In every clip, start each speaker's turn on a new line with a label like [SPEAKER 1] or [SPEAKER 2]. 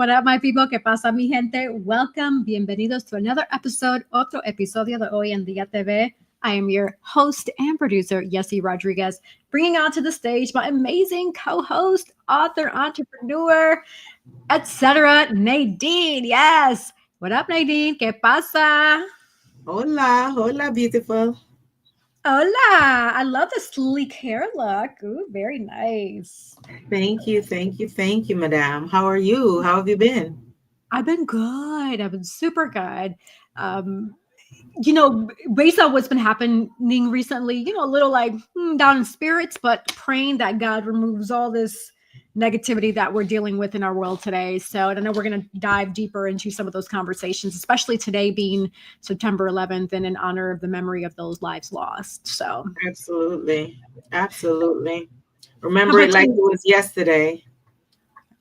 [SPEAKER 1] What up, my people? ¿Qué pasa, mi gente? Welcome. Bienvenidos to another episode, otro episodio de Hoy en Día TV. I am your host and producer, Yessie Rodriguez, bringing onto the stage my amazing co-host, author, entrepreneur, etc., Nadine. Yes. What up, Nadine? ¿Qué pasa?
[SPEAKER 2] Hola, hola, beautiful.
[SPEAKER 1] Hola. I love the sleek hair look. Ooh, very nice.
[SPEAKER 2] Thank you, madam. How are you? How have you been?
[SPEAKER 1] I've been good. I've been super good. Um, Based on what's been happening recently, a little like down in spirits, but praying that God removes all this negativity that we're dealing with in our world today. So I know we're going to dive deeper into some of those conversations, especially today being September 11th and in honor of the memory of those lives lost. So
[SPEAKER 2] Absolutely.
[SPEAKER 1] how
[SPEAKER 2] Remember it
[SPEAKER 1] about
[SPEAKER 2] like it
[SPEAKER 1] you?
[SPEAKER 2] was yesterday.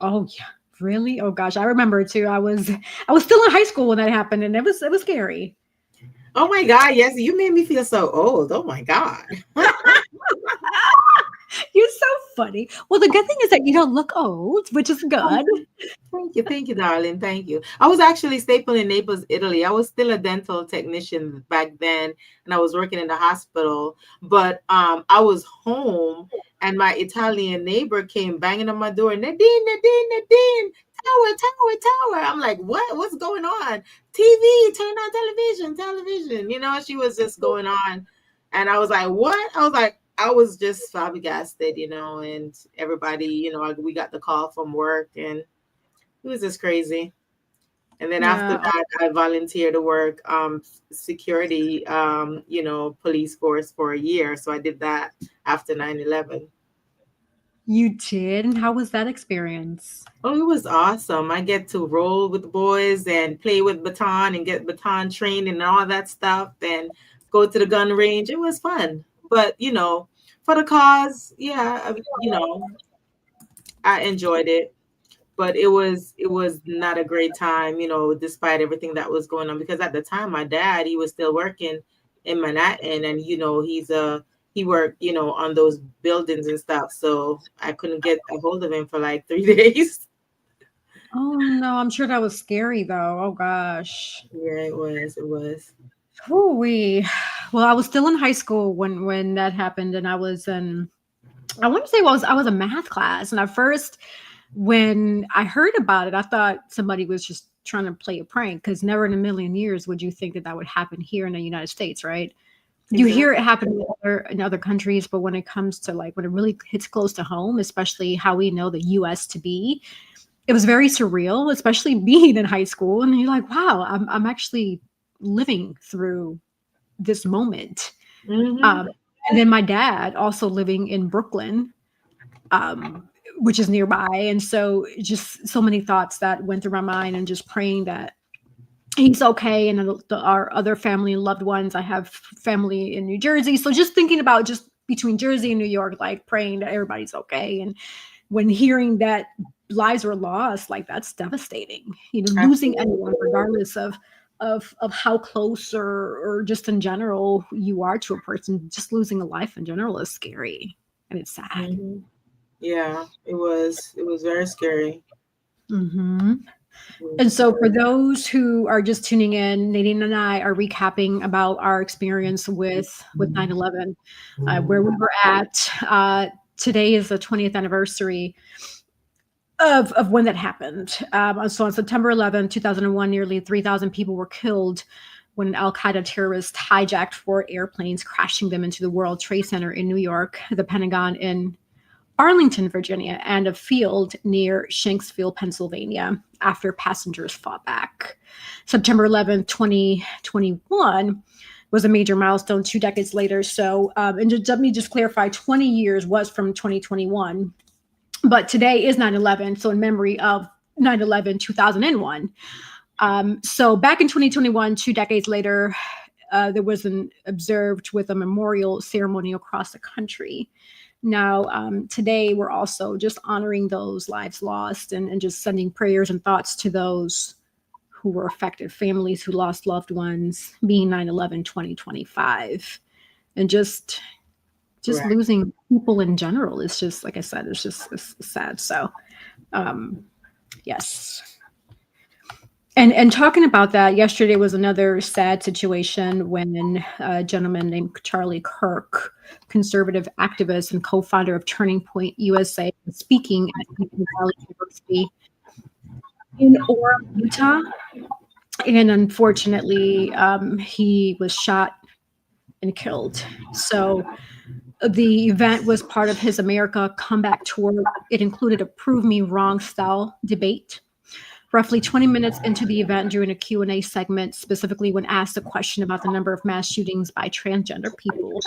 [SPEAKER 1] Oh yeah, really? Oh gosh, I remember it too. I was still in high school when that happened, and it was scary.
[SPEAKER 2] Oh my God, yes, you made me feel so old. Oh my God.
[SPEAKER 1] You're so funny. Well, the good thing is that you don't look old, which is
[SPEAKER 2] Oh,
[SPEAKER 1] good.
[SPEAKER 2] thank you, darling. Thank you. I was actually stapled in Naples, Italy. I was still a dental technician back then, and I was working in the hospital. But I was home, and my Italian neighbor came banging on my door. Nadine, tower. I'm like, what? What's going on? TV, turn on television. She was just going on, and I was like, what? I was just flabbergasted, and everybody, we got the call from work, and it was just crazy. And then after
[SPEAKER 1] Yeah,
[SPEAKER 2] that, I volunteered to work security, police force for a year. So I did that after 9/11.
[SPEAKER 1] you did. And how was that experience?
[SPEAKER 2] Oh, it was awesome. I get to roll with the boys and play with baton and get baton training and all that stuff and go to the gun range. It was fun. But, for the cause, yeah, I enjoyed it. But it was not a great time, despite everything that was going on. Because at the time, my dad, he was still working in Manhattan, and he worked, on those buildings and stuff. So I couldn't get a hold of him for like 3 days.
[SPEAKER 1] Oh no, I'm sure that was scary though. Oh gosh.
[SPEAKER 2] Yeah, it was. It was.
[SPEAKER 1] We well, I was still in high school when that happened, and I was in. I want to say I was a math class, and at first, when I heard about it, I thought somebody was just trying to play a prank because never in a million years would you think that that would happen here in the United States, right? You hear it
[SPEAKER 2] Exactly.
[SPEAKER 1] happen in other countries, but when it comes to like when it really hits close to home, especially how we know the US to be, it was very surreal, especially being in high school. And you're like, wow, I'm actually living through this moment.
[SPEAKER 2] Hmm.
[SPEAKER 1] Um, and then my dad also living in Brooklyn, um, which is nearby. And so just so many thoughts that went through my mind and just praying that he's okay, and our other family and loved ones. I have family in New Jersey, so just thinking about just between Jersey and New York, like praying that everybody's okay. And when hearing that lives were lost, like that's devastating. Losing anyone,
[SPEAKER 2] Absolutely.
[SPEAKER 1] regardless of how close or just in general you are to a person, just losing a life in general is scary and it's sad.
[SPEAKER 2] Hmm. Yeah, it was. It was very scary.
[SPEAKER 1] Hmm.
[SPEAKER 2] It
[SPEAKER 1] And
[SPEAKER 2] was
[SPEAKER 1] so, for
[SPEAKER 2] very.
[SPEAKER 1] those who are just tuning in, Nadine and I are recapping about our experience with 9/11, where we were at. Today is the 20th anniversary of when that happened. So on September 11th, 2001, nearly 3,000 people were killed when an Al Qaeda terrorist hijacked 4 airplanes, crashing them into the World Trade Center in New York, the Pentagon in Arlington, Virginia, and a field near Shanksville, Pennsylvania, after passengers fought back. September 11th, 2021 was a major milestone 2 decades later. So, and let me just clarify, 20 years was from 2021, but today is 9/11. So in memory of 9/11, 2001. So back in 2021, 2 decades later, there was an observed with a memorial ceremony across the country. Now, today we're also just honoring those lives lost, and just sending prayers and thoughts to those who were affected, families who lost loved ones, being 9/11, 2025. And just
[SPEAKER 2] Correct.
[SPEAKER 1] losing people in general is just, like I said, it's sad. So, um, yes. And talking about that, yesterday was another sad situation when a gentleman named Charlie Kirk, conservative activist and co-founder of Turning Point USA, was speaking at Utah Valley University in Orem, Utah, and unfortunately, he was shot and killed. So the event was part of his America Comeback Tour. It included a Prove Me Wrong style debate. Roughly 20 minutes into the event, during a Q&A segment, specifically when asked a question about the number of mass shootings by transgender people,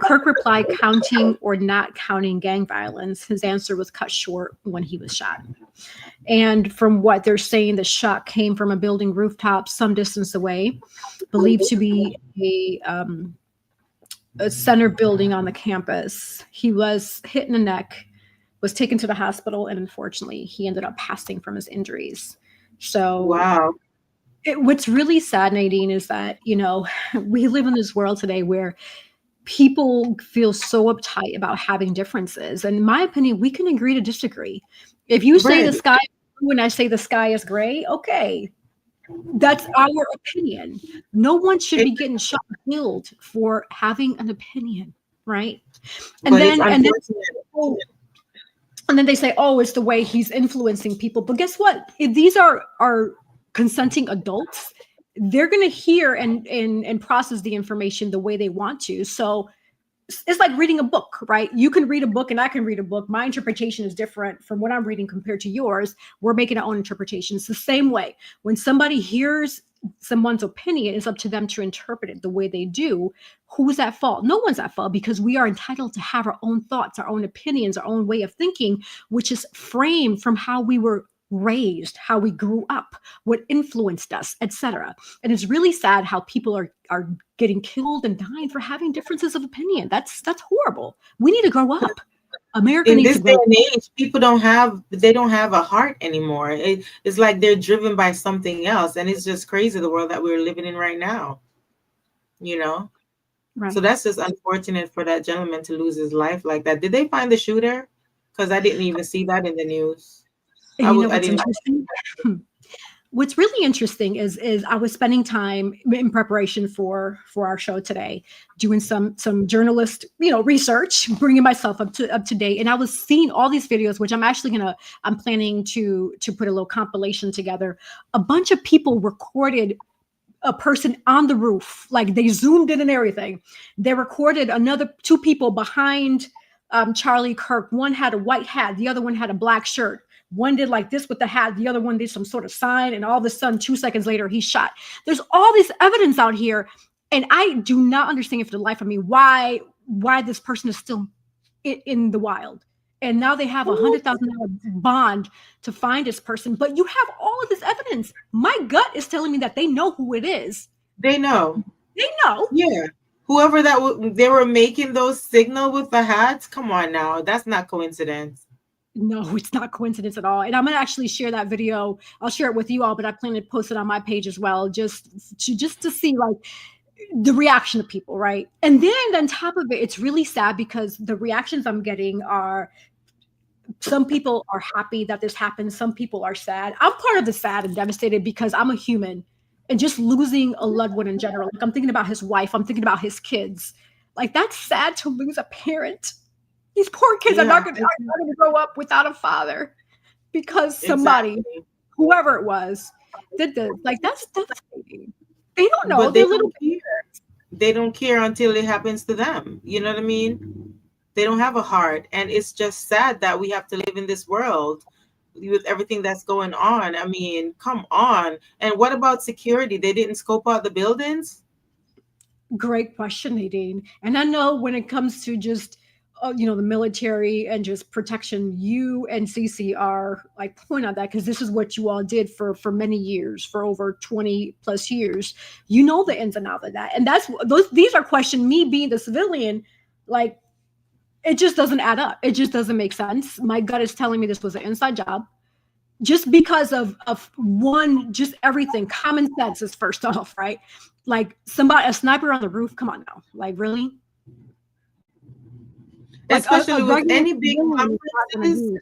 [SPEAKER 1] Kirk replied, counting or not counting gang violence. His answer was cut short when he was shot. And from what they're saying, the shot came from a building rooftop some distance away, believed to be a center building on the campus. He was hit in the neck, was taken to the hospital, and unfortunately, he ended up passing from his injuries. So,
[SPEAKER 2] Wow.
[SPEAKER 1] what's really sad, Nadine, is that, we live in this world today where people feel so uptight about having differences. And in my opinion, we can agree to disagree. If you say the
[SPEAKER 2] Right.
[SPEAKER 1] sky is blue and I say the sky is gray, okay, that's our opinion. No one should be getting shot and killed for having an opinion, right? And
[SPEAKER 2] But it's
[SPEAKER 1] then and then
[SPEAKER 2] unfortunate.
[SPEAKER 1] and then they say, oh, it's the way he's influencing people. But guess what? If these are consenting adults, they're going to hear and process the information the way they want to. So it's like reading a book, right? You can read a book and I can read a book. My interpretation is different from what I'm reading compared to yours. We're making our own interpretations. The same way, when somebody hears someone's opinion, it's up to them to interpret it the way they do. Who's at fault? No one's at fault, because we are entitled to have our own thoughts, our own opinions, our own way of thinking, which is framed from how we were raised, how we grew up, what influenced us, etc. And it's really sad how people are getting killed and dying for having differences of opinion. That's horrible. We need to grow up. America
[SPEAKER 2] In
[SPEAKER 1] needs
[SPEAKER 2] this
[SPEAKER 1] to
[SPEAKER 2] day
[SPEAKER 1] grow up.
[SPEAKER 2] and age, people don't have a heart anymore. It's like they're driven by something else, and it's just crazy the world that we're living in right now. You know,
[SPEAKER 1] Right.
[SPEAKER 2] so that's just unfortunate for that gentleman to lose his life like that. Did they find the shooter? Because I didn't even see that in the news.
[SPEAKER 1] And you know
[SPEAKER 2] I
[SPEAKER 1] what's
[SPEAKER 2] didn't.
[SPEAKER 1] interesting? What's really interesting is I was spending time in preparation for our show today, doing some journalist research, bringing myself up to date, and I was seeing all these videos, which I'm planning to put a little compilation together. A bunch of people recorded a person on the roof, like they zoomed in and everything. They recorded another two people behind Charlie Kirk. One had a white hat, the other one had a black shirt. One did like this with the hat, the other one did some sort of sign, and all of a sudden, 2 seconds later, he's shot. There's all this evidence out here, and I do not understand for the life of me why this person is still in the wild. And now they have $100,000 bond to find this person, but you have all of this evidence. My gut is telling me that they know who it is.
[SPEAKER 2] They know.
[SPEAKER 1] They know.
[SPEAKER 2] Yeah. Whoever they were making those signal with the hats. Come on now, that's not coincidence.
[SPEAKER 1] No, it's not coincidence at all. And I'm going to actually share that video. I'll share it with you all, but I plan to post it on my page as well, just to see like the reaction of people, right? And then on top of it, it's really sad because the reactions I'm getting are, some people are happy that this happened. Some people are sad. I'm part of the sad and devastated because I'm a human, and just losing a loved one in general. Like, I'm thinking about his wife. I'm thinking about his kids. Like, that's sad to lose a parent. These poor kids are not going to grow up without a father because somebody, whoever it was, did this. Like, that's devastating. They don't know.
[SPEAKER 2] But they don't care. They don't care until it happens to them. You know what I mean? They don't have a heart. And it's just sad that we have to live in this world with everything that's going on. I mean, come on. And what about security? They didn't scope out the buildings?
[SPEAKER 1] Great question, Nadine. And I know when it comes to just the military and just protection, you and Cece are like point on that, because this is what you all did for many years, for over 20 plus years. You know the ins and outs of that, and these are questions. Me being the civilian, like, it just doesn't add up. It just doesn't make sense. My gut is telling me this was an inside job, just because of one, just everything. Common sense is first off, right? Like, a sniper on the roof. Come on now, like, really?
[SPEAKER 2] Especially with any big conferences.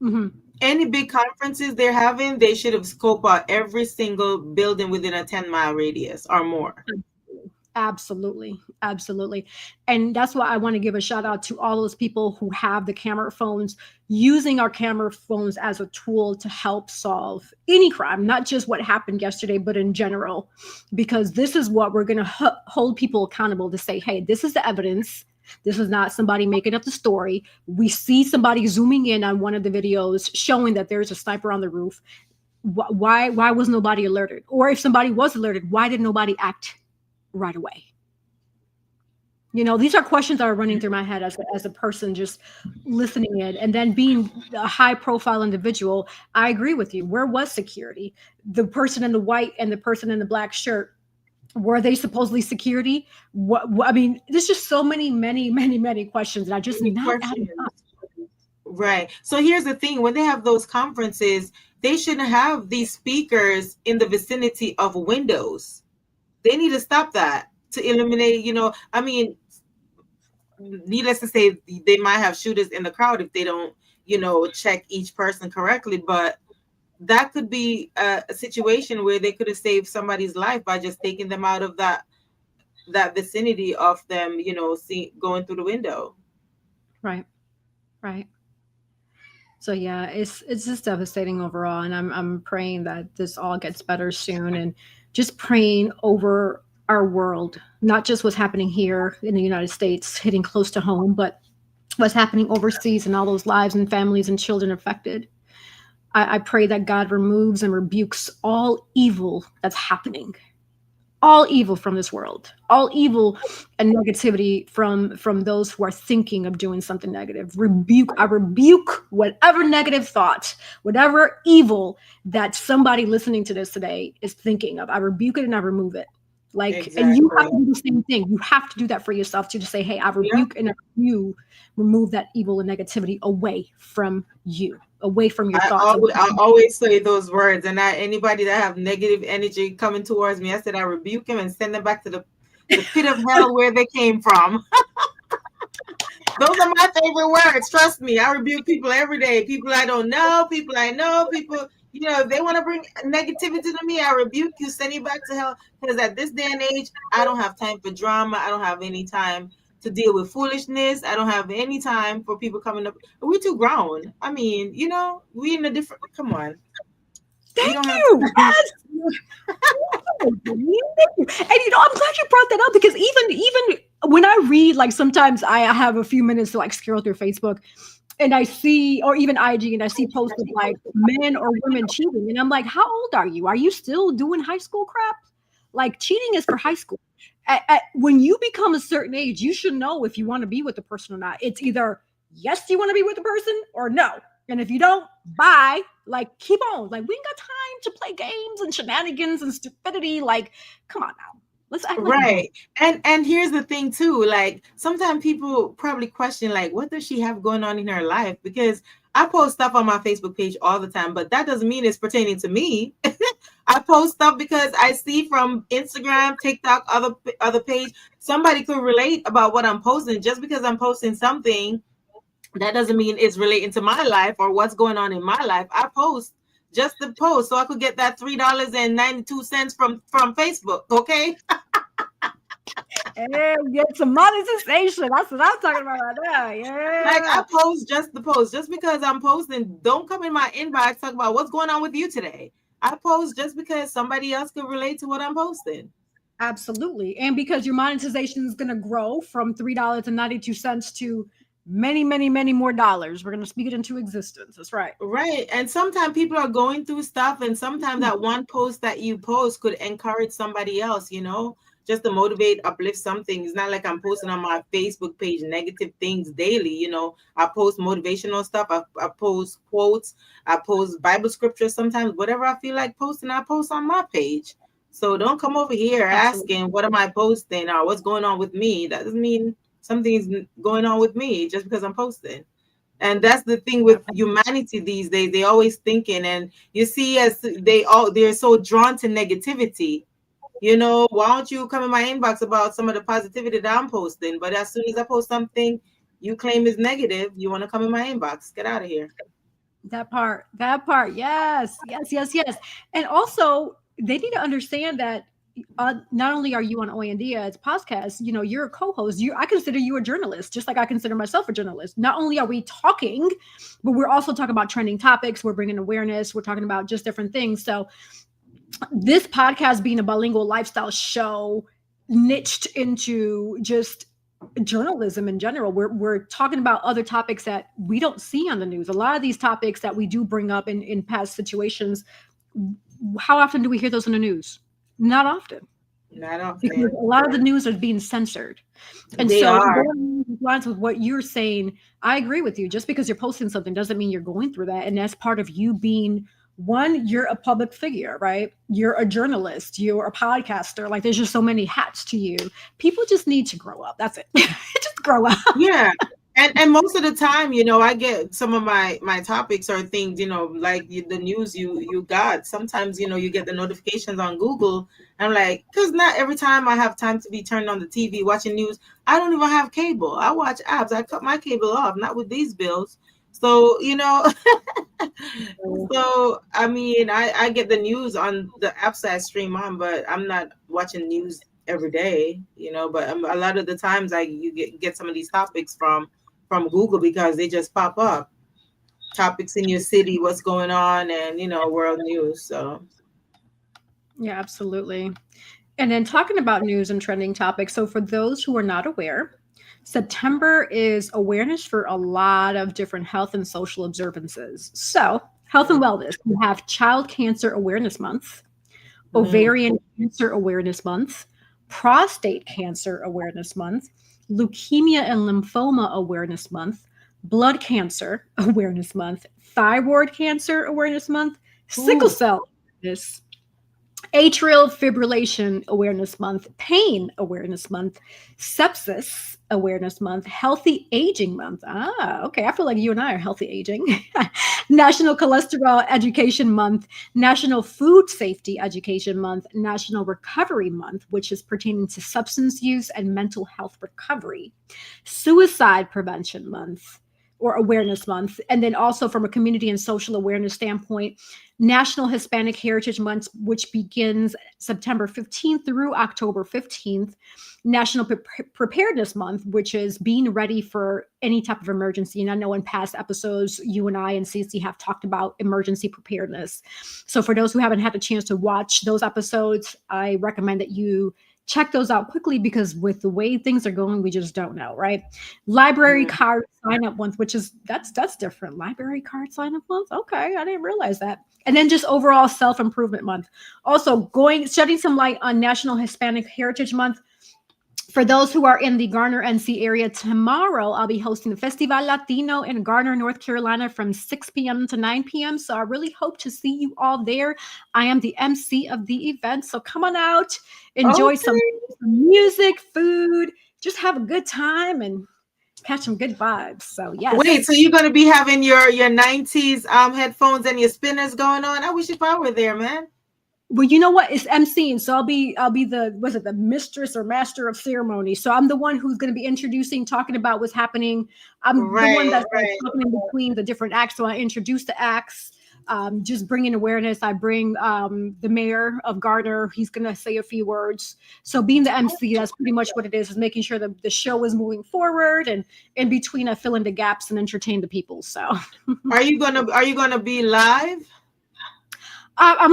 [SPEAKER 1] Mm-hmm.
[SPEAKER 2] Any big conferences they're having, they should have scoped out every single building within a 10-mile radius or more.
[SPEAKER 1] Absolutely. Absolutely. And that's why I want to give a shout out to all those people who have the camera phones, using our camera phones as a tool to help solve any crime, not just what happened yesterday, but in general, because this is what we're going to hold people accountable to say, hey, this is the evidence. This is not somebody making up the story. We see somebody zooming in on one of the videos showing that there's a sniper on the roof. Why was nobody alerted? Or if somebody was alerted, why did nobody act right away? These are questions that are running through my head as a person just listening in, and then being a high profile individual. I agree with you. Where was security? The person in the white and the person in the black shirt, were they supposedly security? I mean, there's just so many questions that I just not adding up.
[SPEAKER 2] Right. So here's the thing: when they have those conferences, they shouldn't have these speakers in the vicinity of windows. They need to stop that to eliminate, I mean, needless to say, they might have shooters in the crowd if they don't, check each person correctly. But that could be a situation where they could have saved somebody's life by just taking them out of that vicinity of them, going through the window.
[SPEAKER 1] Right. So yeah, it's just devastating overall, and I'm praying that this all gets better soon, and just praying over our world, not just what's happening here in the United States, hitting close to home, but what's happening overseas and all those lives and families and children affected. I pray that God removes and rebukes all evil that's happening, all evil from this world, all evil and negativity from those who are thinking of doing something negative. I rebuke whatever negative thought, whatever evil that somebody listening to this today is thinking of. I rebuke it and I remove it.
[SPEAKER 2] Exactly.
[SPEAKER 1] And you have to do the same thing. You have to do that for yourself too, to say, hey, I rebuke and you remove that evil and negativity away from you, away from your thoughts.
[SPEAKER 2] I always say those words, and anybody that have negative energy coming towards me, I said I rebuke them and send them back to the pit of hell where they came from. Those are my favorite words. Trust me, I rebuke people every day. People I don't know, people I know, people, if they want to bring negativity to me, I rebuke you, send you back to hell. Because at this day and age, I don't have time for drama. I don't have any time to deal with foolishness. I don't have any time for people coming up. We're too grown. I mean, we in a different. Come on.
[SPEAKER 1] Thank you. Yes. And I'm glad you brought that up, because even when I read, like, sometimes I have a few minutes to scroll through Facebook, and I see, or even IG, and I see posts of like men or women cheating, and I'm like, how old are you? Are you still doing high school crap? Like, cheating is for high school. When you become a certain age, you should know if you want to be with the person or not. It's either yes, you want to be with the person, or no. And if you don't, bye. Like, keep on. Like, we ain't got time to play games and shenanigans and stupidity. Like, come on now. Let's act
[SPEAKER 2] right. And here's the thing too. Like, sometimes people probably question, like, what does she have going on in her life? Because I post stuff on my Facebook page all the time, but that doesn't mean it's pertaining to me. I post stuff because I see from Instagram, TikTok, other page, somebody could relate about what I'm posting. Just because I'm posting something, that doesn't mean it's relating to my life or what's going on in my life. I post just the post so I could get that $3.92 from Facebook. Okay.
[SPEAKER 1] And get some monetization. That's what I'm talking about right now. Yeah.
[SPEAKER 2] Like, I post just the post. Just because I'm posting, don't come in my inbox talk about what's going on with you today. I post just because somebody else could relate to what I'm posting.
[SPEAKER 1] Absolutely. And because your monetization is going to grow from $3.92 to many more dollars. We're going to speak it into existence. That's right.
[SPEAKER 2] Right. And sometimes people are going through stuff, and sometimes that one post that you post could encourage somebody else, just to motivate, uplift something. It's not like I'm posting on my Facebook page negative things daily. I post motivational stuff. I post quotes. I post Bible scriptures sometimes. Whatever I feel like posting, I post on my page. So don't come over here asking, what am I posting or what's going on with me? That doesn't mean something's going on with me just because I'm posting. And that's the thing with humanity these days. They always thinking, and you see, as they're so drawn to negativity. Why don't you come in my inbox about some of the positivity that I'm posting? But as soon as I post something you claim is negative, you want to come in my inbox. Get out of here.
[SPEAKER 1] That part. Yes, yes, yes, yes. And also, they need to understand that not only are you on Oyandia's podcast, you know, you're a co-host. I consider you a journalist, just like I consider myself a journalist. Not only are we talking, but we're also talking about trending topics. We're bringing awareness. We're talking about just different things. So this podcast being a bilingual lifestyle show niched into just journalism in general. We're talking about other topics that we don't see on the news. A lot of these topics that we do bring up in past situations, how often do we hear those in the news? Not often.
[SPEAKER 2] Not
[SPEAKER 1] Because
[SPEAKER 2] often.
[SPEAKER 1] a lot of the news are being censored. And
[SPEAKER 2] They
[SPEAKER 1] so
[SPEAKER 2] are.
[SPEAKER 1] going along lines with what you're saying, I agree with you. Just because you're posting something doesn't mean you're going through that. And that's part of you being one, you're a public figure, right? You're a journalist, you're a podcaster. Like there's just so many hats to you. People just need to grow up. That's it. Just grow up.
[SPEAKER 2] Yeah. And most of the time, you know, I get some of my topics or things, you know, like the news you got. Sometimes, you know, you get the notifications on Google. I'm like, because not every time I have time to be turned on the TV watching news. I don't even have cable. I watch apps. I cut my cable off, not with these bills. So, you know, so I mean, I get the news on the apps that I stream on, but I'm not watching news every day, you know. But a lot of the times, you get some of these topics from Google because they just pop up topics in your city, what's going on, and you know, world news. So
[SPEAKER 1] Yeah, absolutely. And then talking about news and trending topics. So, for those who are not aware, September is awareness for a lot of different health and social observances. So, health and wellness, we have Child Cancer Awareness Month,
[SPEAKER 2] mm,
[SPEAKER 1] Ovarian Cancer Awareness Month, Prostate Cancer Awareness Month, Leukemia and Lymphoma Awareness Month, Blood Cancer Awareness Month, Thyroid Cancer Awareness Month, Sickle
[SPEAKER 2] ooh,
[SPEAKER 1] Cell Awareness, Atrial Fibrillation Awareness Month, Pain Awareness Month, Sepsis Awareness Month, Healthy Aging Month. Ah, okay. I feel like you and I are healthy aging. National Cholesterol Education Month, National Food Safety Education Month, National Recovery Month, which is pertaining to substance use and mental health recovery, Suicide Prevention Month, or Awareness Month. And then also from a community and social awareness standpoint, National Hispanic Heritage Month, which begins September 15th through October 15th. National Preparedness Month, which is being ready for any type of emergency. And I know in past episodes, you and I and Cece have talked about emergency preparedness. So for those who haven't had a chance to watch those episodes, I recommend that you check those out quickly because with the way things are going, we just don't know, right? Library
[SPEAKER 2] mm.
[SPEAKER 1] card sign up month, which is that's different. Library card sign up month. Okay, I didn't realize that. And then just overall self improvement month. Also, shedding some light on National Hispanic Heritage Month. For those who are in the Garner, NC area, tomorrow I'll be hosting the Festival Latino in Garner, North Carolina from 6 p.m. to 9 p.m. So I really hope to see you all there. I am the MC of the event. So come on out, enjoy some
[SPEAKER 2] Okay.
[SPEAKER 1] music, food, just have a good time and catch some good vibes. So,
[SPEAKER 2] Wait, so
[SPEAKER 1] yes.
[SPEAKER 2] you're gonna be having your 90s headphones and your spinners going on? I wish if I were there, man.
[SPEAKER 1] Well, you know what? It's emceeing, so I'll be the was it the mistress or master of ceremony. So I'm the one who's going to be introducing, talking about what's happening. I'm the one
[SPEAKER 2] Right,
[SPEAKER 1] that's like
[SPEAKER 2] right.
[SPEAKER 1] talking in between the different acts. So I introduce the acts, just bringing awareness. I bring the mayor of Gardner. He's going to say a few words. So being the MC, that's pretty much what it is making sure that the show is moving forward, and in between, I fill in the gaps and entertain the people. So.
[SPEAKER 2] Are you gonna be live?
[SPEAKER 1] I'm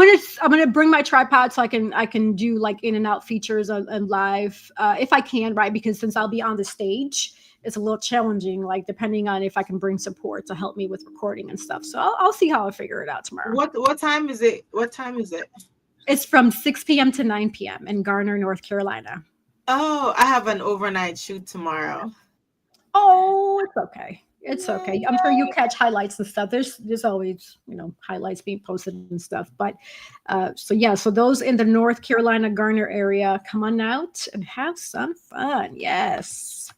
[SPEAKER 1] gonna bring my tripod so I can do like in and out features and live if I can, right? Because since I'll be on the stage, it's a little challenging, like depending on if I can bring support to help me with recording and stuff. So I'll see how I figure it out tomorrow.
[SPEAKER 2] What time is it? What time is it?
[SPEAKER 1] It's from 6 p.m. to 9 p.m. in Garner, North Carolina.
[SPEAKER 2] Oh, I have an overnight shoot tomorrow.
[SPEAKER 1] Oh, it's okay. It's
[SPEAKER 2] Yay.
[SPEAKER 1] okay. I'm sure you catch highlights and stuff. There's always, highlights being posted and stuff. But so yeah, so those in the North Carolina Garner area, come on out and have some fun. Yes.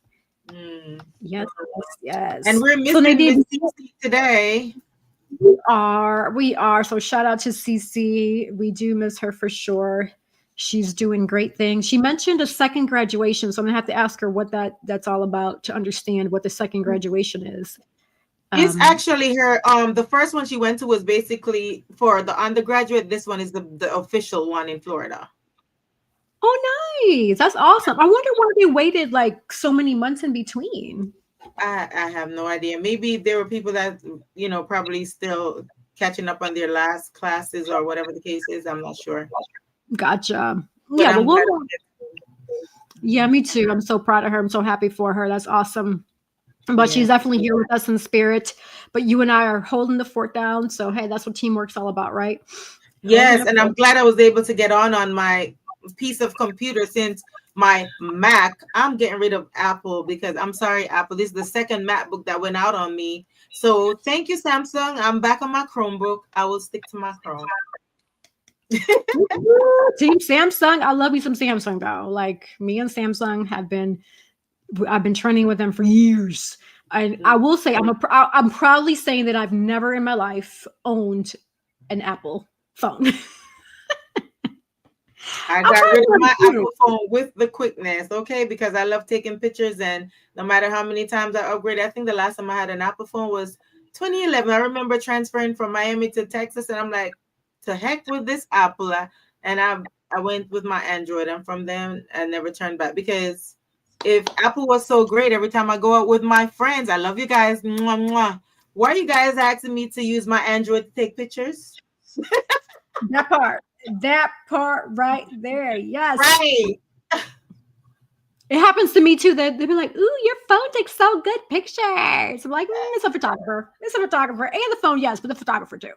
[SPEAKER 2] Mm.
[SPEAKER 1] Yes,
[SPEAKER 2] And
[SPEAKER 1] yes.
[SPEAKER 2] we're
[SPEAKER 1] So
[SPEAKER 2] missing Miss
[SPEAKER 1] Nadine,
[SPEAKER 2] Cece today.
[SPEAKER 1] we are. So shout out to Cece. We do miss her for sure. She's doing great things. She mentioned a second graduation, so I'm gonna have to ask her what that's all about to understand what the second graduation is.
[SPEAKER 2] It's actually her. The first one she went to was basically for the undergraduate. This one is the official one in Florida.
[SPEAKER 1] Oh, nice. That's awesome. I wonder why they waited like so many months in between.
[SPEAKER 2] I have no idea. Maybe there were people that, probably still catching up on their last classes or whatever the case is. I'm not sure.
[SPEAKER 1] Gotcha.
[SPEAKER 2] But
[SPEAKER 1] Yeah,
[SPEAKER 2] I'm
[SPEAKER 1] well,
[SPEAKER 2] glad.
[SPEAKER 1] yeah, me too. I'm so proud of her. I'm so happy for her. That's awesome. But she's
[SPEAKER 2] Yeah.
[SPEAKER 1] definitely here with us in spirit. But you and I are holding the fort down. So hey, that's what teamwork's all about, right?
[SPEAKER 2] Yes, and I'm glad I was able to get on my piece of computer since my Mac. I'm getting rid of Apple because I'm sorry, Apple. This is the second MacBook that went out on me. So thank you, Samsung. I'm back on my Chromebook. I will stick to my Chrome.
[SPEAKER 1] Team Samsung. I love me some Samsung though. Like me and Samsung I've been training with them for years. And I will say I'm proudly saying that I've never in my life owned an Apple phone.
[SPEAKER 2] I got rid of my Apple phone with the quickness, okay? Because I love taking pictures, and no matter how many times I upgrade, I think the last time I had an Apple phone was 2011. I remember transferring from Miami to Texas, and I'm like, to heck with this Apple. And I went with my Android, and from then I never turned back because if Apple was so great, every time I go out with my friends, I love you guys. Mwah, mwah. Why are you guys asking me to use my Android to take pictures?
[SPEAKER 1] That part right there. Yes.
[SPEAKER 2] Right.
[SPEAKER 1] It happens to me too. They'll be like, "Ooh, your phone takes so good pictures." I'm like, "It's a photographer. It's a photographer, and the phone, yes, but the photographer too."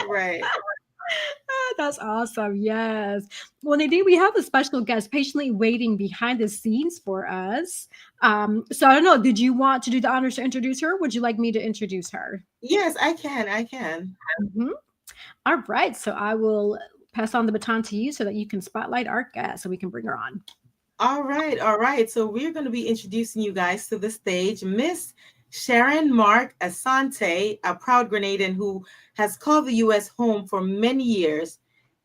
[SPEAKER 2] Right.
[SPEAKER 1] That's awesome. Yes. Well, Nadine, we have a special guest patiently waiting behind the scenes for us. So I don't know. Did you want to do the honors to introduce her? Or would you like me to introduce her?
[SPEAKER 2] Yes, I can. I can.
[SPEAKER 1] Mm-hmm. All right. So I will pass on the baton to you so that you can spotlight our guest so we can bring her on.
[SPEAKER 2] All right. All right. So we're going to be introducing you guys to the stage, Miss Sharon Mark-Asante, a proud Grenadian who has called the U.S. home for many years,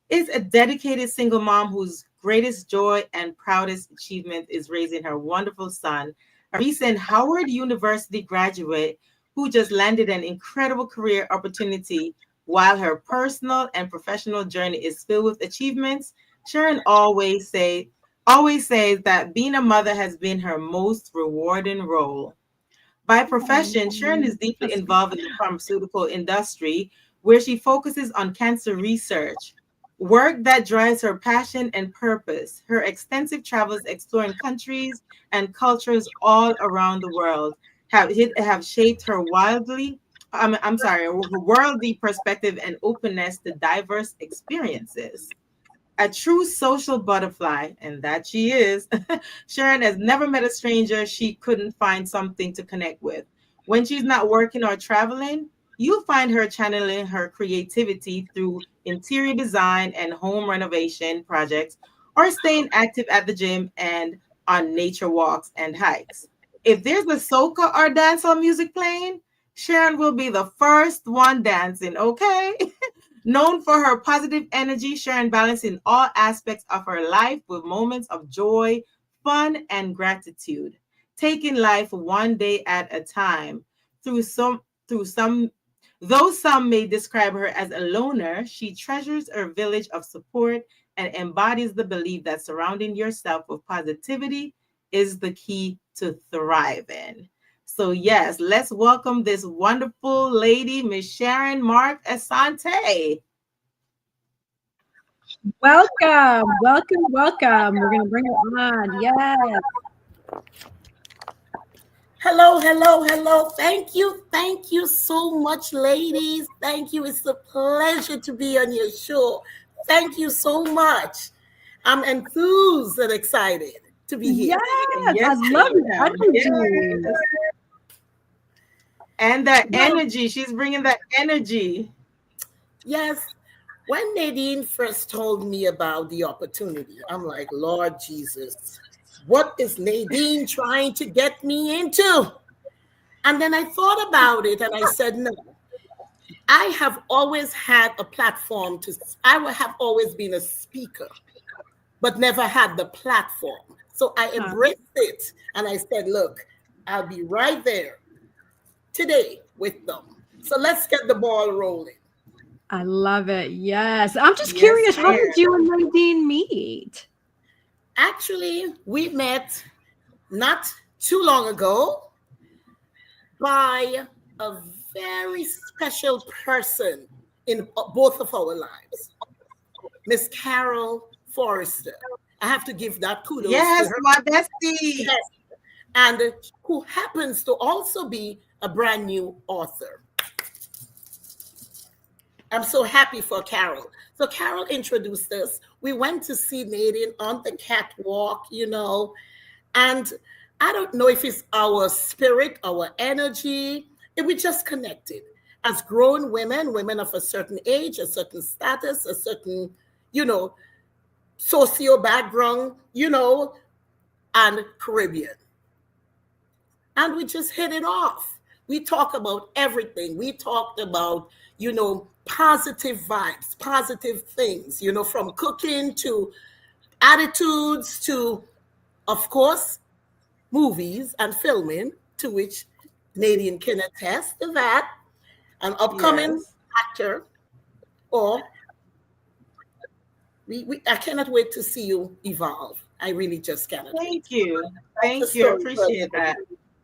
[SPEAKER 2] is a dedicated single mom whose greatest joy and proudest achievement is raising her wonderful son, a recent Howard University graduate who just landed an incredible career opportunity. While her personal and professional journey is filled with achievements, Sharon always says that being a mother has been her most rewarding role. By profession, Sharon is deeply involved in the pharmaceutical industry, where she focuses on cancer research, work that drives her passion and purpose. Her extensive travels exploring countries and cultures all around the world have shaped her worldly perspective and openness to diverse experiences. A true social butterfly, and that she is, Sharon has never met a stranger she couldn't find something to connect with. When she's not working or traveling, you'll find her channeling her creativity through interior design and home renovation projects, or staying active at the gym and on nature walks and hikes. If there's a soca or dancehall music playing, Sharon will be the first one dancing, okay? Known for her positive energy, Sharon balances all aspects of her life with moments of joy, fun, and gratitude, taking life one day at a time. Through some Though some may describe her as a loner, she treasures her village of support and embodies the belief that surrounding yourself with positivity is the key to thriving. So yes, let's welcome this wonderful lady, Miss Sharon Mark-Asante.
[SPEAKER 1] Welcome. We're going to bring her on. Yes.
[SPEAKER 3] Hello. Thank you so much, ladies. Thank you. It's a pleasure to be on your show. Thank you so much. I'm enthused and excited to be here.
[SPEAKER 1] Yes, I love your energy.
[SPEAKER 2] Yes. And that energy, she's bringing that energy.
[SPEAKER 3] Yes. When Nadine first told me about the opportunity, I'm like, Lord Jesus, what is Nadine trying to get me into? And then I thought about it and I said, no, I have always had a platform I have always been a speaker, but never had the platform. So I embraced it and I said, look, I'll be right there. today with them. So let's get the ball rolling.
[SPEAKER 1] I love it. Yes. I'm just
[SPEAKER 2] Yes,
[SPEAKER 1] curious, how
[SPEAKER 2] ma'am.
[SPEAKER 1] did you and Nadine meet?
[SPEAKER 3] Actually, we met not too long ago by a very special person in both of our lives, Miss Carol Forrester. I have to give that kudos to
[SPEAKER 2] Yes,
[SPEAKER 3] her.
[SPEAKER 2] my bestie.
[SPEAKER 3] Yes. And who happens to also be a brand new author. I'm so happy for Carol. So Carol introduced us. We went to see Nadine on the catwalk, and I don't know if it's our spirit, our energy, and we just connected. As grown women of a certain age, a certain status, a certain, socio background, and Caribbean. And we just hit it off. We talk about everything. We talked about, positive vibes, positive things, from cooking to attitudes to, of course, movies and filming, to which Nadine can attest to that. An upcoming
[SPEAKER 2] Yes.
[SPEAKER 3] actor, or I cannot wait to see you evolve. I really just cannot wait.
[SPEAKER 2] Thank you. Thank
[SPEAKER 3] That's the
[SPEAKER 2] you.
[SPEAKER 3] story.
[SPEAKER 2] Appreciate that.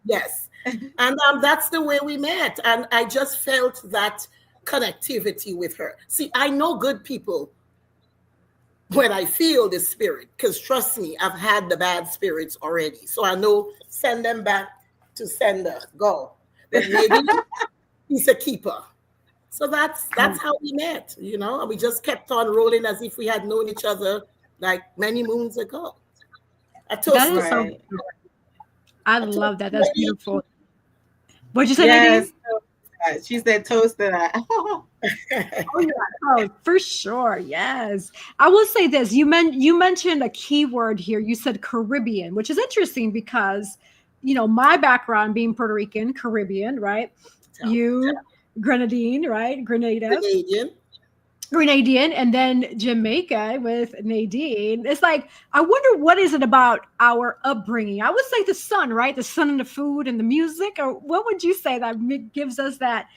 [SPEAKER 3] Yes. And that's the way we met. And I just felt that connectivity with her. See, I know good people when I feel the spirit, because trust me, I've had the bad spirits already. So I know, send them back to sender, go. But maybe he's a keeper. So that's how we met, and we just kept on rolling as if we had known each other like many moons ago.
[SPEAKER 1] That is so
[SPEAKER 2] Right.
[SPEAKER 1] beautiful. I love that. That's beautiful. What'd you say,
[SPEAKER 2] Yes.
[SPEAKER 1] Nadine?
[SPEAKER 2] She said toast to that.
[SPEAKER 1] Oh, yeah. Oh, for sure. Yes. I will say this. You mentioned a key word here. You said Caribbean, which is interesting because, my background being Puerto Rican, Caribbean, right? You, Grenadine, right? Grenadian, and then Jamaica with Nadine. It's like, I wonder what is it about our upbringing? I would say the sun, right? The sun and the food and the music. Or what would you say that gives us that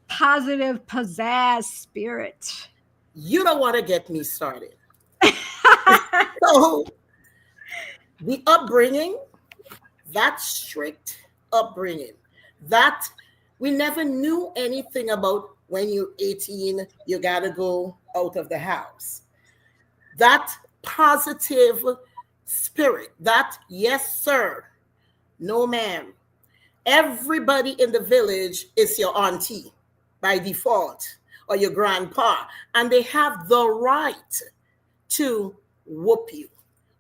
[SPEAKER 1] positive pizzazz spirit?
[SPEAKER 3] You don't want to get me started. So the upbringing, that strict upbringing, that we never knew anything about when you're 18, you got to go out of the house. That positive spirit, that yes, sir, no, ma'am. Everybody in the village is your auntie by default or your grandpa, and they have the right to whoop you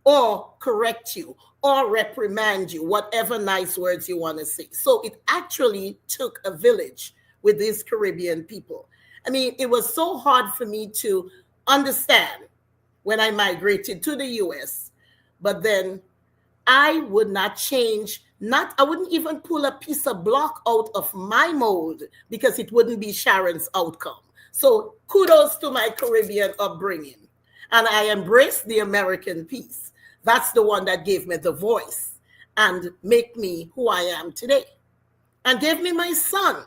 [SPEAKER 3] or correct you or reprimand you, whatever nice words you want to say. So it actually took a village with these Caribbean people. I mean, it was so hard for me to understand when I migrated to the US, but then I would not change, I wouldn't even pull a piece of block out of my mold because it wouldn't be Sharon's outcome. So kudos to my Caribbean upbringing. And I embraced the American piece. That's the one that gave me the voice and make me who I am today. And gave me my son,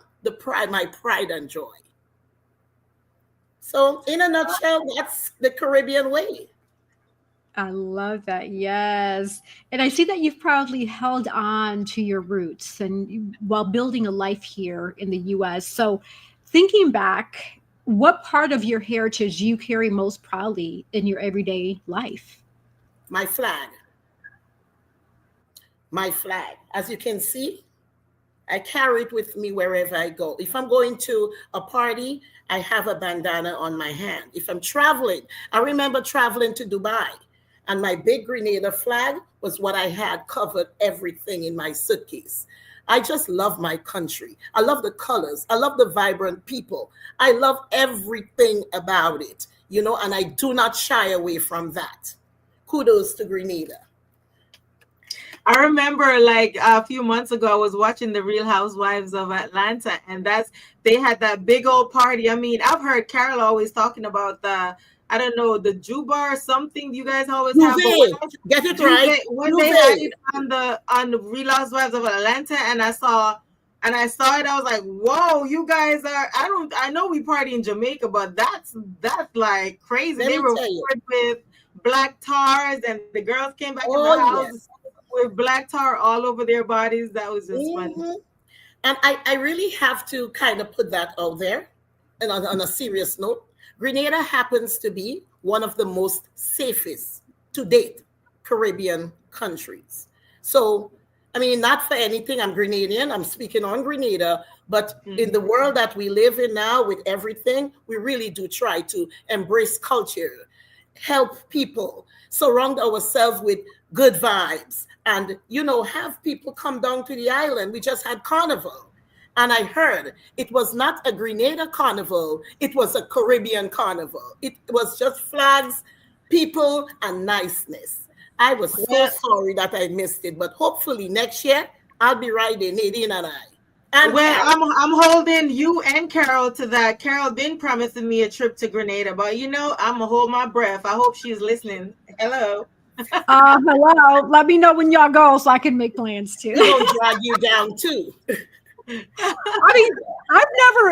[SPEAKER 3] my pride and joy. So in a nutshell, that's the Caribbean way.
[SPEAKER 1] I love that. Yes. And I see that you've proudly held on to your roots and while building a life here in the US. So thinking back, what part of your heritage do you carry most proudly in your everyday life?
[SPEAKER 3] My flag. My flag. As you can see, I carry it with me wherever I go. If I'm going to a party, I have a bandana on my hand. If I'm traveling, I remember traveling to Dubai, and my big Grenada flag was what I had covered everything in my suitcase. I just love my country. I love the colors. I love the vibrant people. I love everything about it, and I do not shy away from that. Kudos to Grenada.
[SPEAKER 2] I remember like a few months ago, I was watching the Real Housewives of Atlanta, and they had that big old party. I mean, I've heard Carol always talking about the Juba or something you guys always have. But
[SPEAKER 3] get it right.
[SPEAKER 2] When they had it on the Real Housewives of Atlanta, and I saw and I saw it. I was like, "Whoa, you guys are!" I know we party in Jamaica, but that's like crazy.
[SPEAKER 3] Let
[SPEAKER 2] They
[SPEAKER 3] me
[SPEAKER 2] were
[SPEAKER 3] tell you.
[SPEAKER 2] with black tars, and the girls came back in the
[SPEAKER 3] Oh,
[SPEAKER 2] house
[SPEAKER 3] yes.
[SPEAKER 2] with black tar all over their bodies. That was just funny.
[SPEAKER 3] And I really have to kind of put that out there. And on a serious note, Grenada happens to be one of the most safest to date Caribbean countries. So, I mean, not for anything, I'm Grenadian, I'm speaking on Grenada, but in the world that we live in now with everything, we really do try to embrace culture, help people, surround ourselves with good vibes, and, have people come down to the island. We just had Carnival. And I heard it was not a Grenada carnival, it was a Caribbean carnival. It was just flags, people, and niceness. I was so sorry that I missed it, but hopefully next year I'll be riding, Nadine and I. And
[SPEAKER 2] I'm holding you and Carol to that. Carol been promising me a trip to Grenada, but I'm gonna hold my breath. I hope she's listening. Hello.
[SPEAKER 1] Hello. Let me know when y'all go so I can make plans too.
[SPEAKER 3] We're gonna drag you down too.
[SPEAKER 1] I mean,